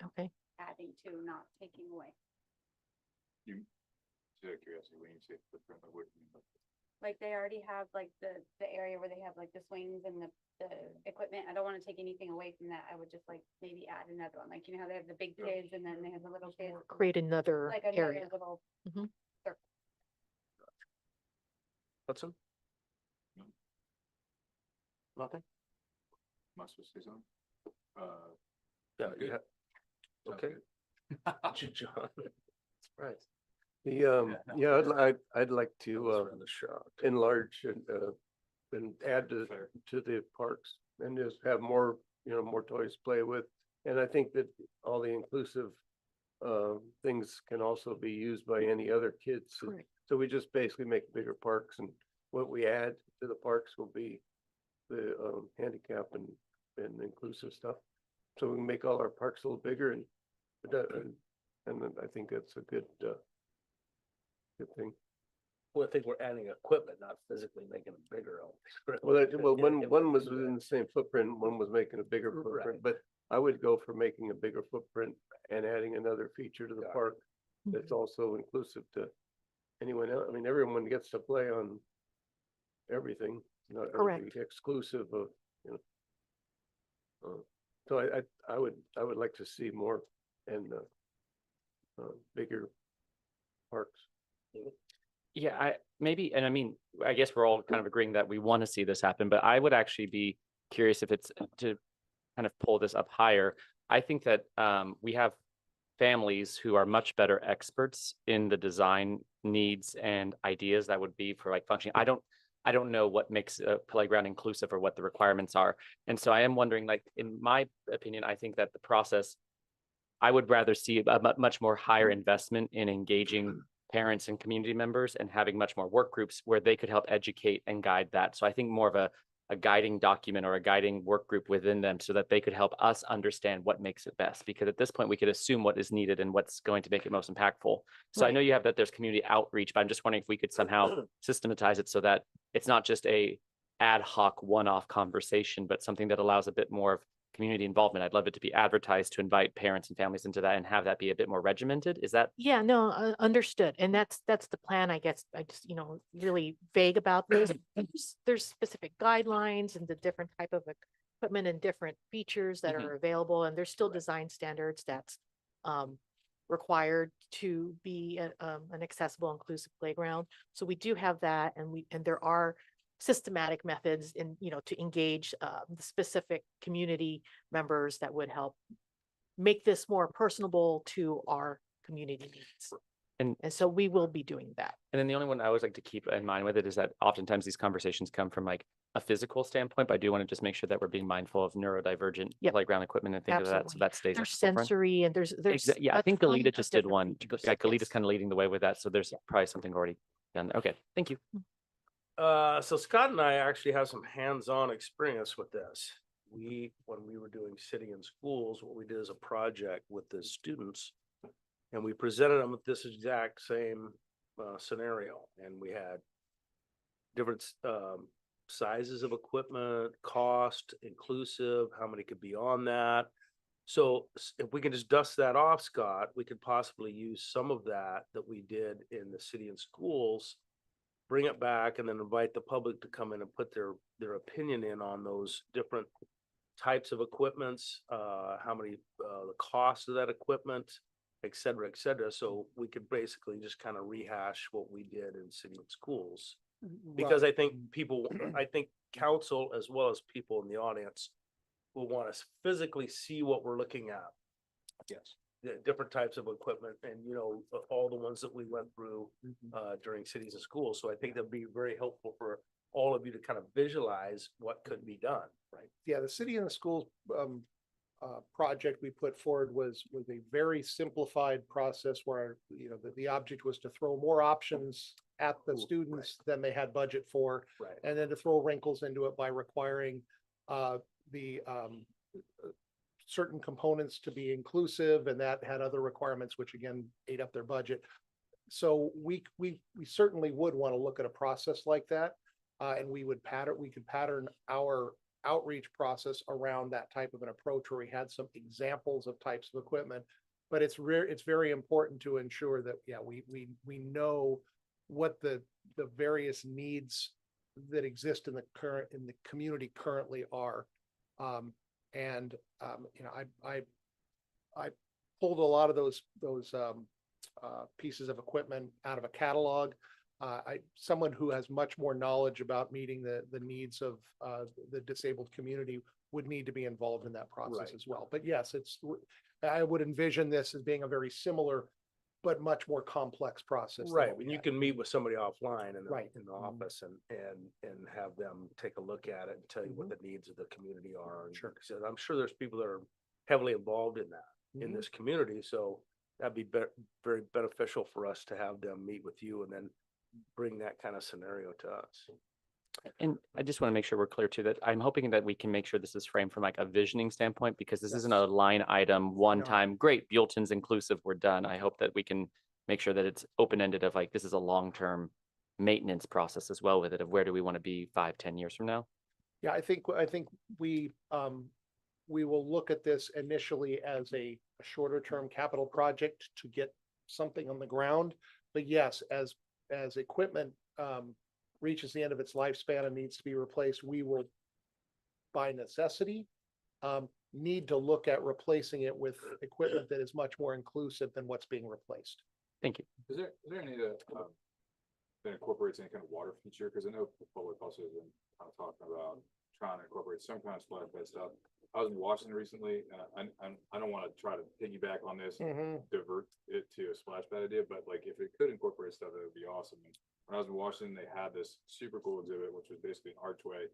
Okay. adding to, not taking away. Just out of curiosity, when you say footprint, what do you mean? Like they already have like the area where they have like the swings and the equipment. I don't want to take anything away from that. I would just like maybe add another one. Like, you know how they have the big kids and then they have the little kids. Create another Like another area. little Mhm. circle. Hudson? No. Nothing? Am I supposed to say something? Yeah, Okay. yeah. Sounds Okay. good. John. Surprise. I'd like I to was rather shocked. enlarge and add Fair. to the parks and just have more, more toys to play with. And I think that all the inclusive things can also be used by any other kids. Correct. So we just basically make bigger parks, and what we add to the parks will be the handicap and inclusive stuff. So we can make all our parks a little bigger and then I think that's a good thing. Well, I think we're adding equipment, not physically making it bigger. Well, one was within the same footprint, one was making a bigger Right. footprint, but I would go for making a bigger footprint and adding another feature to the Got it. park that's also inclusive to anyone else. I mean, everyone gets to play on everything, not Correct. exclusive of, so I would like to see more and bigger parks. Yeah, and I mean, I guess we're all kind of agreeing that we want to see this happen, but I would actually be curious if it's to kind of pull this up higher. I think that we have families who are much better experts in the design needs and ideas that would be for like functioning. I don't know what makes a playground inclusive or what the requirements are. And so I am wondering, like, in my opinion, I think that the process, I would rather see a much more higher investment in engaging parents and community members and having much more work groups where they could help educate and guide that. So I think more of a guiding document or a guiding work group within them so that they could help us understand what makes it best. Because at this point, we could assume what is needed and what's going to make it most impactful. So I know you have that there's community outreach, but I'm just wondering if we could somehow systematize it so that it's not just a ad hoc one-off conversation, but something that allows a bit more of community involvement. I'd love it to be advertised to invite parents and families into that and have that be a bit more regimented. Is that? Yeah, no, understood. And that's the plan, I guess. I just, really vague about this. There's specific guidelines and the different type of equipment and different features that are available. And there's still design standards that's required to be an accessible, inclusive playground. So we do have that, and there are systematic methods in, to engage the specific community members that would help make this more personable to our community needs. And so we will be doing that. And then the only one I always like to keep in mind with it is that oftentimes these conversations come from like a physical standpoint, but I do want to just make sure that we're being mindful of neurodivergent playground equipment and think of that. So that stays. There's at the forefront. sensory and there's Yeah, I a think ton Galita of just did different one. features. Yeah, Galita's Yes. kind of leading the way with that. So there's probably something already done there. Okay, thank you. So Scott and I actually have some hands-on experience with this. When we were doing City and Schools, what we did as a project with the students, and we presented them with this exact same scenario, and we had different sizes of equipment, cost, inclusive, how many could be on that. So if we can just dust that off, Scott, we could possibly use some of that we did in the City and Schools, bring it back, and then invite the public to come in and put their opinion in on those different types of equipments, how many, the cost of that equipment, et cetera, et cetera. So we could basically just kind of rehash what we did in City and Schools. Because I think council as well as people in the audience will want to physically see what we're looking at. Yes. The different types of equipment and, all the ones that we went through during Cities and Schools. So I think that'd be very helpful for all of you to kind of visualize what could be done, right? Yeah, the City and the Schools project we put forward was a very simplified process where, the object was to throw more options at the students than they had budget for. Right. And then to throw wrinkles into it by requiring the certain components to be inclusive, and that had other requirements, which again ate up their budget. So we certainly would want to look at a process like that. And we could pattern our outreach process around that type of an approach where we had some examples of types of equipment. But it's very important to ensure that, we know what the various needs that exist in the community currently are. I pulled a lot of those pieces of equipment out of a catalog. Someone who has much more knowledge about meeting the needs of the disabled community would need to be involved in that process as well. But yes, I would envision this as being a very similar but much more complex process. than Right, what we and you had. can meet with somebody offline in Right. the office and have them take a look at it and tell you what the needs of the community are. And Sure. so I'm sure there's people that are heavily involved in that, in this community, so that'd be very beneficial for us to have them meet with you and then bring that kind of scenario to us. And I just want to make sure we're clear too, that I'm hoping that we can make sure this is framed from like a visioning standpoint, because this isn't a line item, one time, great, Buellton's inclusive, we're done. I hope that we can make sure that it's open-ended of like, this is a long-term maintenance process as well with it, of where do we want to be 5-10 years from now? Yeah, I think we will look at this initially as a shorter term capital project to get something on the ground. But yes, as equipment reaches the end of its lifespan and needs to be replaced, we will, by necessity, need to look at replacing it with equipment that is much more inclusive than what's being replaced. Thank you. Is there any that incorporates any kind of water feature? Because I know the public also has been kind of talking about trying to incorporate some kind of splash pad stuff. I was in Washington recently. I don't want to try to piggyback on this and divert it to a splash pad idea, but like if it could incorporate stuff, that would be awesome. And when I was in Washington, they had this super cool exhibit, which was basically an archway.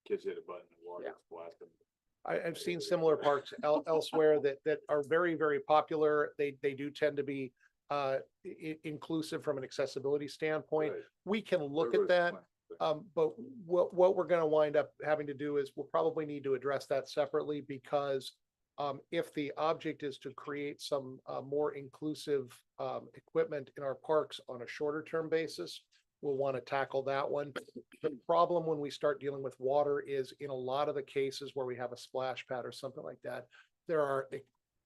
Kids hit a button and water Yeah. gets blasted. I've seen similar parks elsewhere that are very, very popular. They do tend to be inclusive from an accessibility standpoint. Right. We can look They're at really that. slim. But what we're gonna wind up having to do is we'll probably need to address that separately because if the object is to create some more inclusive equipment in our parks on a shorter term basis, we'll want to tackle that one. The problem when we start dealing with water is in a lot of the cases where we have a splash pad or something like that, there are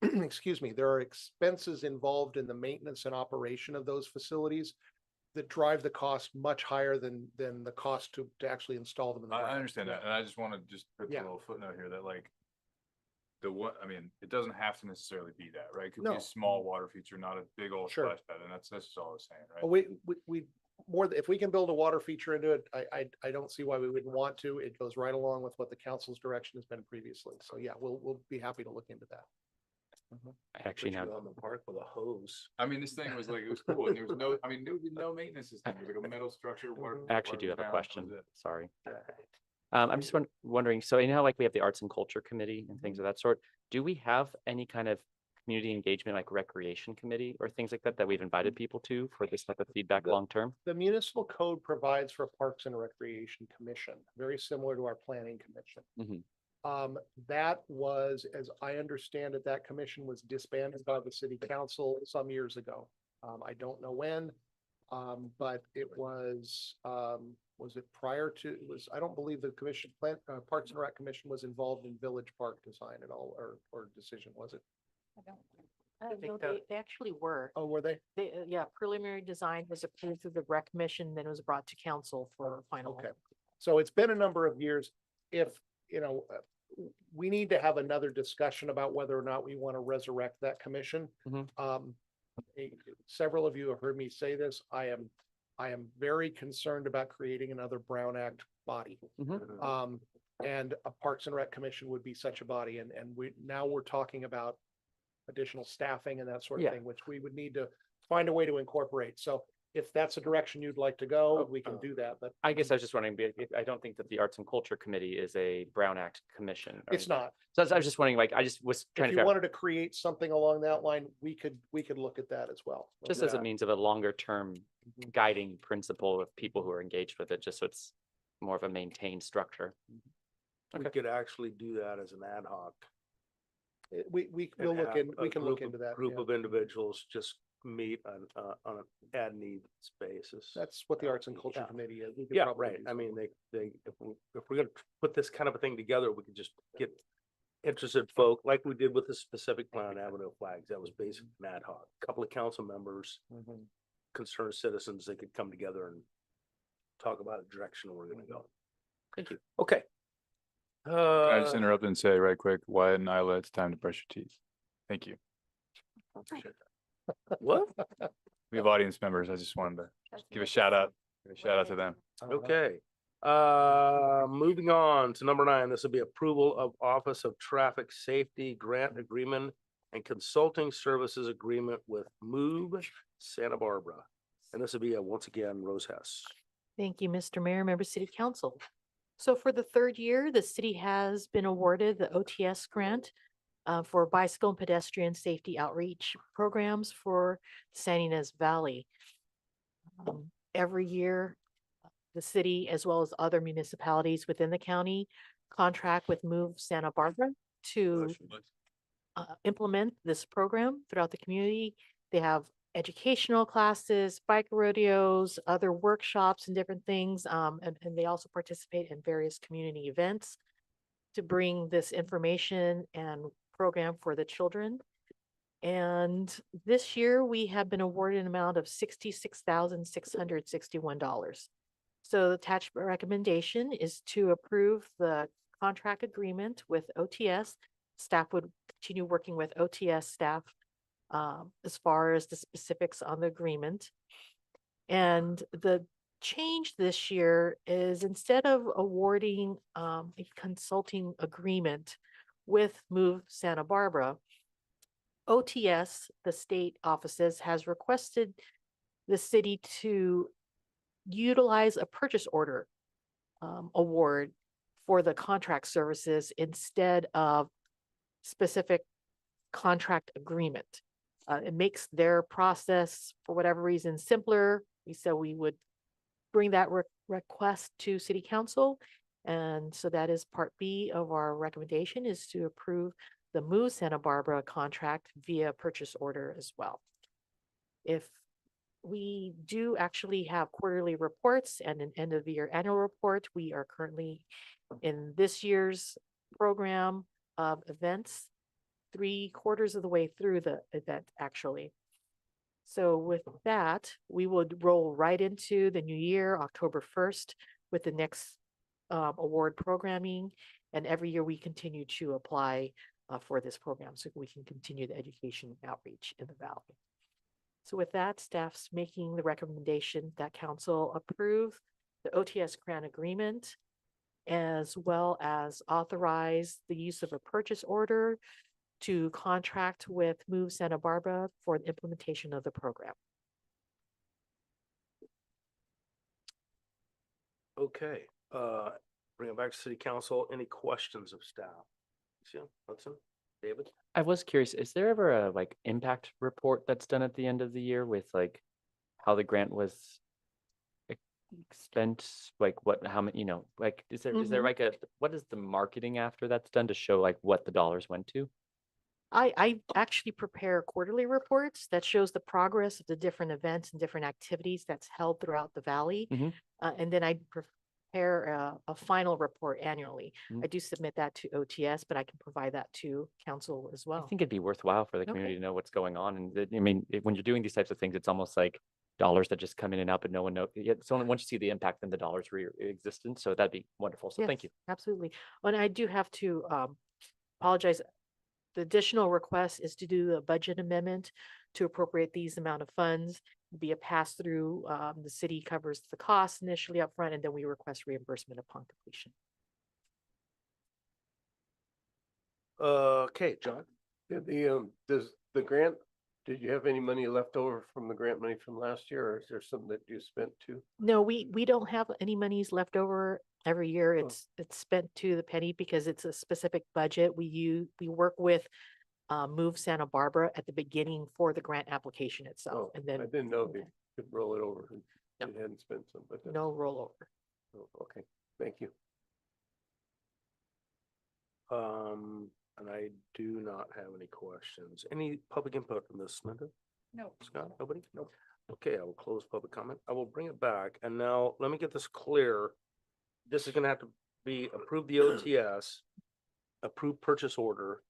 excuse me, there are expenses involved in the maintenance and operation of those facilities that drive the cost much higher than the cost to actually install them in the I ground. understand that, and I just want to just put a Yeah. little footnote here that like. The one, I mean, it doesn't have to necessarily be that, right? It could be No. a small water feature, not a big old Sure. splash pad, and that's just all I was saying, right? We more, if we can build a water feature into it, I don't see why we wouldn't want to. It goes right along with what the council's direction has been previously. So yeah, we'll be happy to look into that. I actually Put you now, on the park with a hose. I mean, this thing was like, it was cool, and there was no, I mean, there was no maintenance system, it was like a metal structure. water- I actually do water have a down, that question. was it. Sorry. I'm just wondering, so you know, how, like we have the Arts and Culture Committee and things of that sort. Do we have any kind of community engagement, like recreation committee or things like that, that we've invited people to for this type of feedback long term? The municipal code provides for a Parks and Recreation Commission, very similar to our Planning Commission. Mhm. That was, as I understand it, that commission was disbanded by the city council some years ago. I don't know when, but it was it prior to, it was, I don't believe the commission, Parks and Rec Commission was involved in Village Park design at all, or decision, was it? think No, that- they actually were. Oh, were they? They, yeah, preliminary design was approved through the rec commission, then it was brought to council for final. Okay, so it's been a number of years. If, you know, we need to have another discussion about whether or not we want to resurrect that commission. Mhm. Several of you have heard me say this. I am very concerned about creating another Brown Act body. Mhm. And a Parks and Rec Commission would be such a body, and now we're talking about additional staffing and that sort of Yeah. thing, which we would need to find a way to incorporate. So if that's a direction you'd like to go, we can do that, but I guess I was just wondering, I don't think that the Arts and Culture Committee is a Brown Act commission. or it's anything. not. So I was just wondering, like, I just was trying If to you figure out, wanted to create something along that line, we could look at that as well. just as a means of a longer term guiding principle of people who are engaged with it, just so it's more of a maintained structure. We Okay. could actually do that as an ad hoc. We'll and look have in, we a can look group of- into that. Group yeah. of individuals just meet on an ad needs basis. That's what the Arts and Culture Yeah. Committee is. We could Yeah, probably right. do I mean, something. if we're gonna put this kind of a thing together, we could just get interested folk, like we did with the specific plan on Avenue flags. That was basically an ad hoc. Couple of council members, Mhm. concerned citizens, they could come together and talk about a direction we're gonna go. Thank you. Okay. Can I just Uh, interrupt and say right quick, Wyatt and Isla, it's time to brush your teeth. Thank you. what? We have audience members, I just wanted to give a shout out to them. Okay. Moving on to number 9, this will be approval of Office of Traffic Safety Grant Agreement and Consulting Services Agreement with Move Santa Barbara. And this will be once again, Rose Hess. Thank you, Mr. Mayor, Member City Council. So for the third year, the city has been awarded the OTS grant for bicycle and pedestrian safety outreach programs for San Ynez Valley. Every year, the city, as well as other municipalities within the county, contract with Move Santa Barbara to implement this program throughout the community. They have educational classes, bike rodeos, other workshops and different things. And they also participate in various community events to bring this information and program for the children. And this year, we have been awarded an amount of $66,661. So the attached recommendation is to approve the contract agreement with OTS. Staff would continue working with OTS staff as far as the specifics on the agreement. And the change this year is instead of awarding a consulting agreement with Move Santa Barbara, OTS, the state offices, has requested the city to utilize a purchase order award for the contract services instead of specific contract agreement. It makes their process, for whatever reason, simpler. We said we would bring that request to city council. And so that is part B of our recommendation, is to approve the Move Santa Barbara contract via purchase order as well. If we do actually have quarterly reports and an end of year annual report, we are currently in this year's program of events, 3/4 of the way through the event, actually. So with that, we would roll right into the new year, October 1st, with the next award programming. And every year we continue to apply for this program so we can continue the education outreach in the valley. So with that, staff's making the recommendation that council approve the OTS grant agreement, as well as authorize the use of a purchase order to contract with Move Santa Barbara for the implementation of the program. Okay, bring it back to city council. Any questions of staff? Lucia, Hudson, David? I was curious, is there ever a like impact report that's done at the end of the year with like how the grant was spent, like what, how many, like, is there like what is the marketing after that's done to show like what the dollars went to? I actually prepare quarterly reports that shows the progress of the different events and different activities that's held throughout the valley. And then I prepare a final report annually. I do submit that to OTS, but I can provide that to council as I well. think it'd be worthwhile for the community to know what's going on. And I mean, when you're doing these types of things, it's almost like dollars that just come in and out, but no one knows. It's only once you see the impact, then the dollars re-existent. So that'd be wonderful. So thank you. Yes, absolutely. And I do have to apologize. The additional request is to do a budget amendment to appropriate these amount of funds, be a pass through. The city covers the costs initially upfront, and then we request reimbursement upon completion. Okay, John? Yeah, does the grant, did you have any money left over from the grant money from last year, or is there something that you spent too? No, we don't have any monies left over every year. It's spent to the penny because it's a specific budget. We work with Move Santa Barbara at the beginning for the grant application itself, and then I didn't know if you could roll it over and No. you hadn't spent some, but no rollover. okay, thank you. And I do not have any questions. Any public input on this, Linda? No. Scott, nobody? Nope. Okay, I will close public comment. I will bring it back. And now let me get this clear. This is gonna have to be approve the OTS, approve purchase order,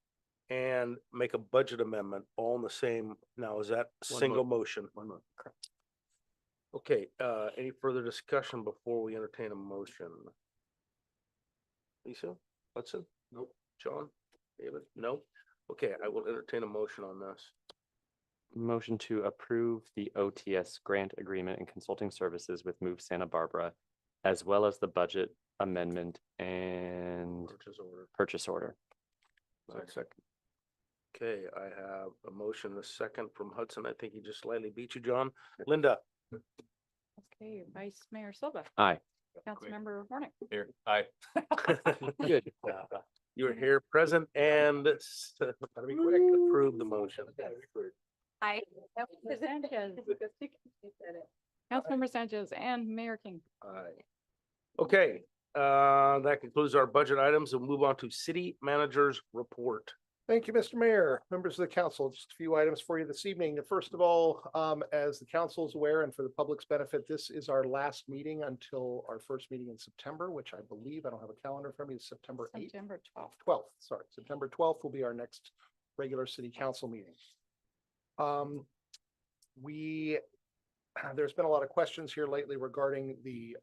and make a budget amendment all in the same. Now, is that One single motion? Okay, any further discussion before we entertain a motion? Lisa, Hudson? Nope. John? David? No? Okay, I will entertain a motion on this. Motion to approve the OTS grant agreement and consulting services with Move Santa Barbara, as well as the budget amendment and Purchase order. Second. Okay, I have a motion, a second from Hudson. I think he just slightly beat you, John. Linda? Okay, Vice Mayor Silva. Aye. Councilmember Hornick. Here, aye. Good. You're here, present, and gotta be quick, approve the motion. I, Sanchez. Councilmember Sanchez and Mayor King. Aye. Okay, that concludes our budget items. We'll move on to city manager's report. Thank you, Mr. Mayor, members of the council. Just a few items for you this evening. First of all, as the council is aware and for the public's benefit, this is our last meeting until our first meeting in September, which I believe, I don't have a calendar for me, is September 8th. September 12th. 12th, sorry, September 12th will be our next regular city council meeting. There's been a lot of questions here lately regarding the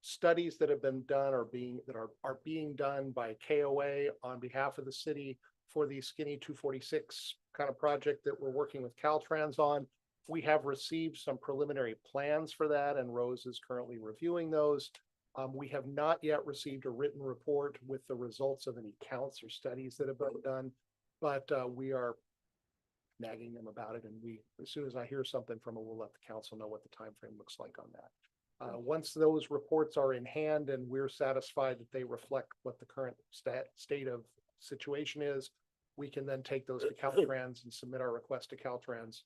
studies that have been done or are being done by KOA on behalf of the city for the Skinny 246 kind of project that we're working with Caltrans on. We have received some preliminary plans for that, and Rose is currently reviewing those. We have not yet received a written report with the results of any counts or studies that have been done, but we are nagging them about it, and as soon as I hear something from them, we'll let the council know what the time frame looks like on that. Once those reports are in hand and we're satisfied that they reflect what the current state of situation is, we can then take those to Caltrans and submit our request to Caltrans.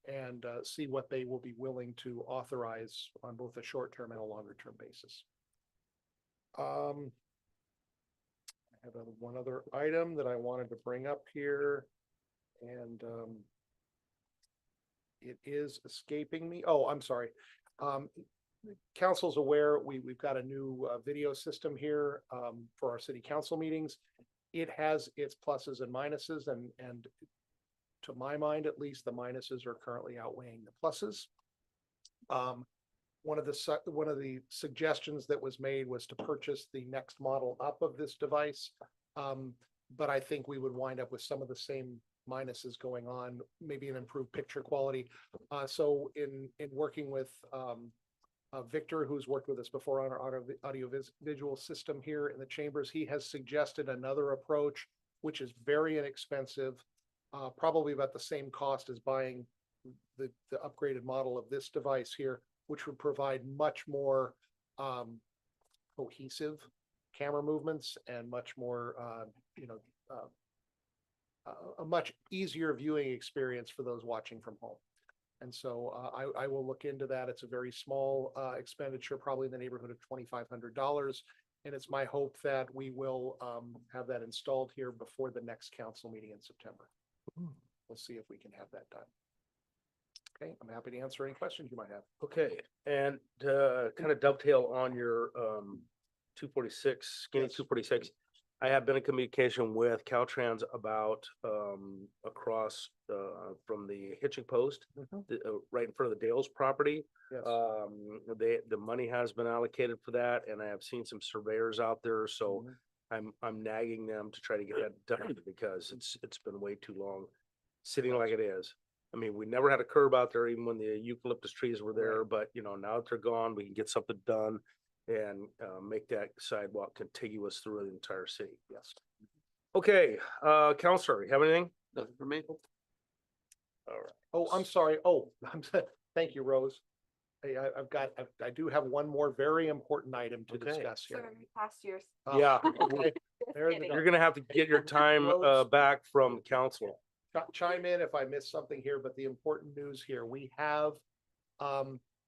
And see what they will be willing to authorize on both a short-term and a longer-term basis. I have one other item that I wanted to bring up here, and it is escaping me. Oh, I'm sorry. Council's aware, we've got a new video system here for our city council meetings. It has its pluses and minuses, and to my mind, at least, the minuses are currently outweighing the pluses. One of the suggestions that was made was to purchase the next model up of this device. But I think we would wind up with some of the same minuses going on, maybe an improved picture quality. So in working with Victor, who's worked with us before on our audio visual system here in the chambers, he has suggested another approach, which is very inexpensive. Probably about the same cost as buying the upgraded model of this device here, which would provide much more cohesive camera movements and much more, a much easier viewing experience for those watching from home. And so I will look into that. It's a very small expenditure, probably in the neighborhood of $2,500. And it's my hope that we will have that installed here before the next council meeting in September. We'll see if we can have that done. Okay, I'm happy to answer any questions you might have. Okay, and kind of dovetail on your 246, skinny Yes. 246. I have been in communication with Caltrans about across from the hitching post, right in front of the Dales property. Yes. The money has been allocated for that, and I have seen some surveyors out there, so I'm nagging them to try to get that done because it's been way too long sitting like it is. I mean, we never had a curb out there even when the eucalyptus trees were there, but now that they're gone, we can get something done and make that sidewalk contiguous through the entire city. Yes. Okay, Counselor, you have anything? Nothing for me. All right. Oh, I'm sorry. Oh, thank you, Rose. Hey, I do have one more very important item to Okay. discuss So here. we passed yours. Yeah. Okay. Just There you kidding. go. You're gonna have to get your time Rose. back from council. Chime in if I missed something here, but the important news here, we have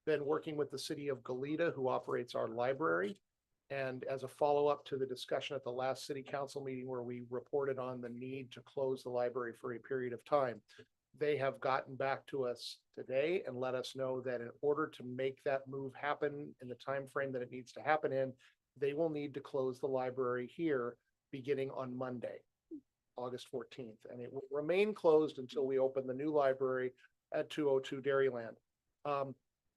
been working with the city of Goleta, who operates our library. And as a follow-up to the discussion at the last city council meeting where we reported on the need to close the library for a period of time, they have gotten back to us today and let us know that in order to make that move happen in the time frame that it needs to happen in, they will need to close the library here beginning on Monday, August 14th, and it will remain closed until we open the new library at 202 Dairyland.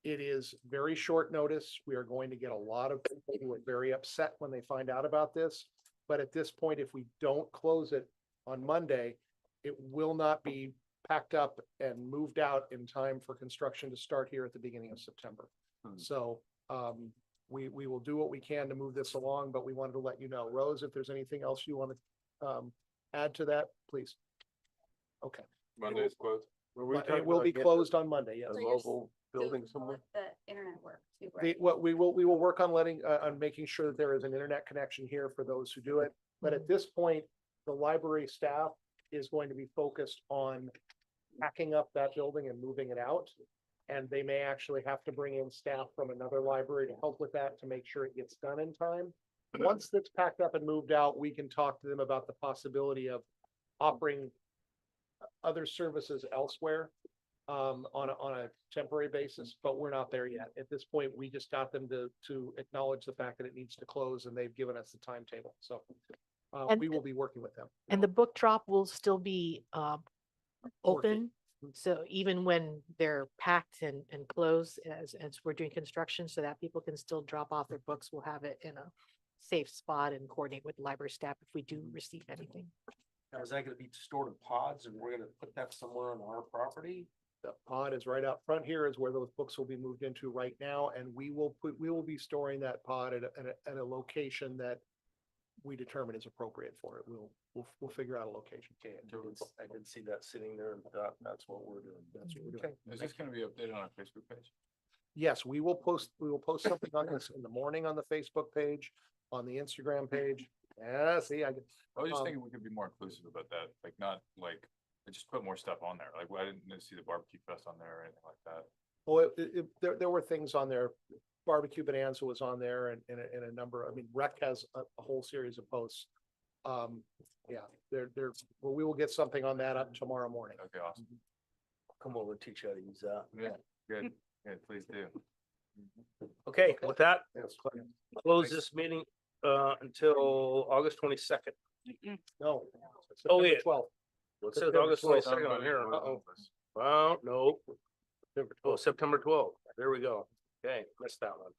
It is very short notice. We are going to get a lot of people who are very upset when they find out about this. But at this point, if we don't close it on Monday, it will not be packed up and moved out in time for construction to start here at the beginning of September. So we will do what we can to move this along, but we wanted to let you know. Rose, if there's anything else you want to add to that, please. Okay. Monday's closed. It will be closed on Monday, yes. So A you're mobile building Still somewhere. let The internet work too, The, right? what we will work on on making sure that there is an internet connection here for those who do it. But at this point, the library staff is going to be focused on packing up that building and moving it out. And they may actually have to bring in staff from another library to help with that, to make sure it gets done in time. Once that's packed up and moved out, we can talk to them about the possibility of offering other services elsewhere on a temporary basis, but we're not there yet. At this point, we just got them to acknowledge the fact that it needs to close, and they've given us the timetable. So And- we will be working with them. And the book drop will still be open. Mhm. So even when they're packed and closed, as we're doing construction, so that people can still drop off their books, we'll have it in a safe spot and coordinate with library staff if we do receive anything. Now, is that gonna be stored in pods and we're gonna put that somewhere on our property? The pod is right out front here is where those books will be moved into right now, and we will be storing that pod at a location that we determine is appropriate for it, we'll figure out a location. I did see that sitting there, and that's what we're doing. That's what we're doing. Is this gonna be updated on our Facebook page? Yes, we will post something on this in the morning on the Facebook page, on the Instagram page. Yeah, see, I was just Um, thinking we could be more inclusive about that, like not like, just put more stuff on there. Like, I didn't see the barbecue fest on there or anything like that. well, there were things on there. Barbecue Bonanza was on there and a number, I mean, Rec has a whole series of posts. Yeah, well, we will get something on that up tomorrow morning. Okay, awesome. Come over and teach you how to use that. Yeah, good, good, please do. Okay, with that, Yes. close this meeting until August 22nd. No. Oh, yeah. 12th. It says August 22nd on Somebody here. was on Uh-oh. this. Well, no. Oh, September 12th. There we go. Okay, missed that one.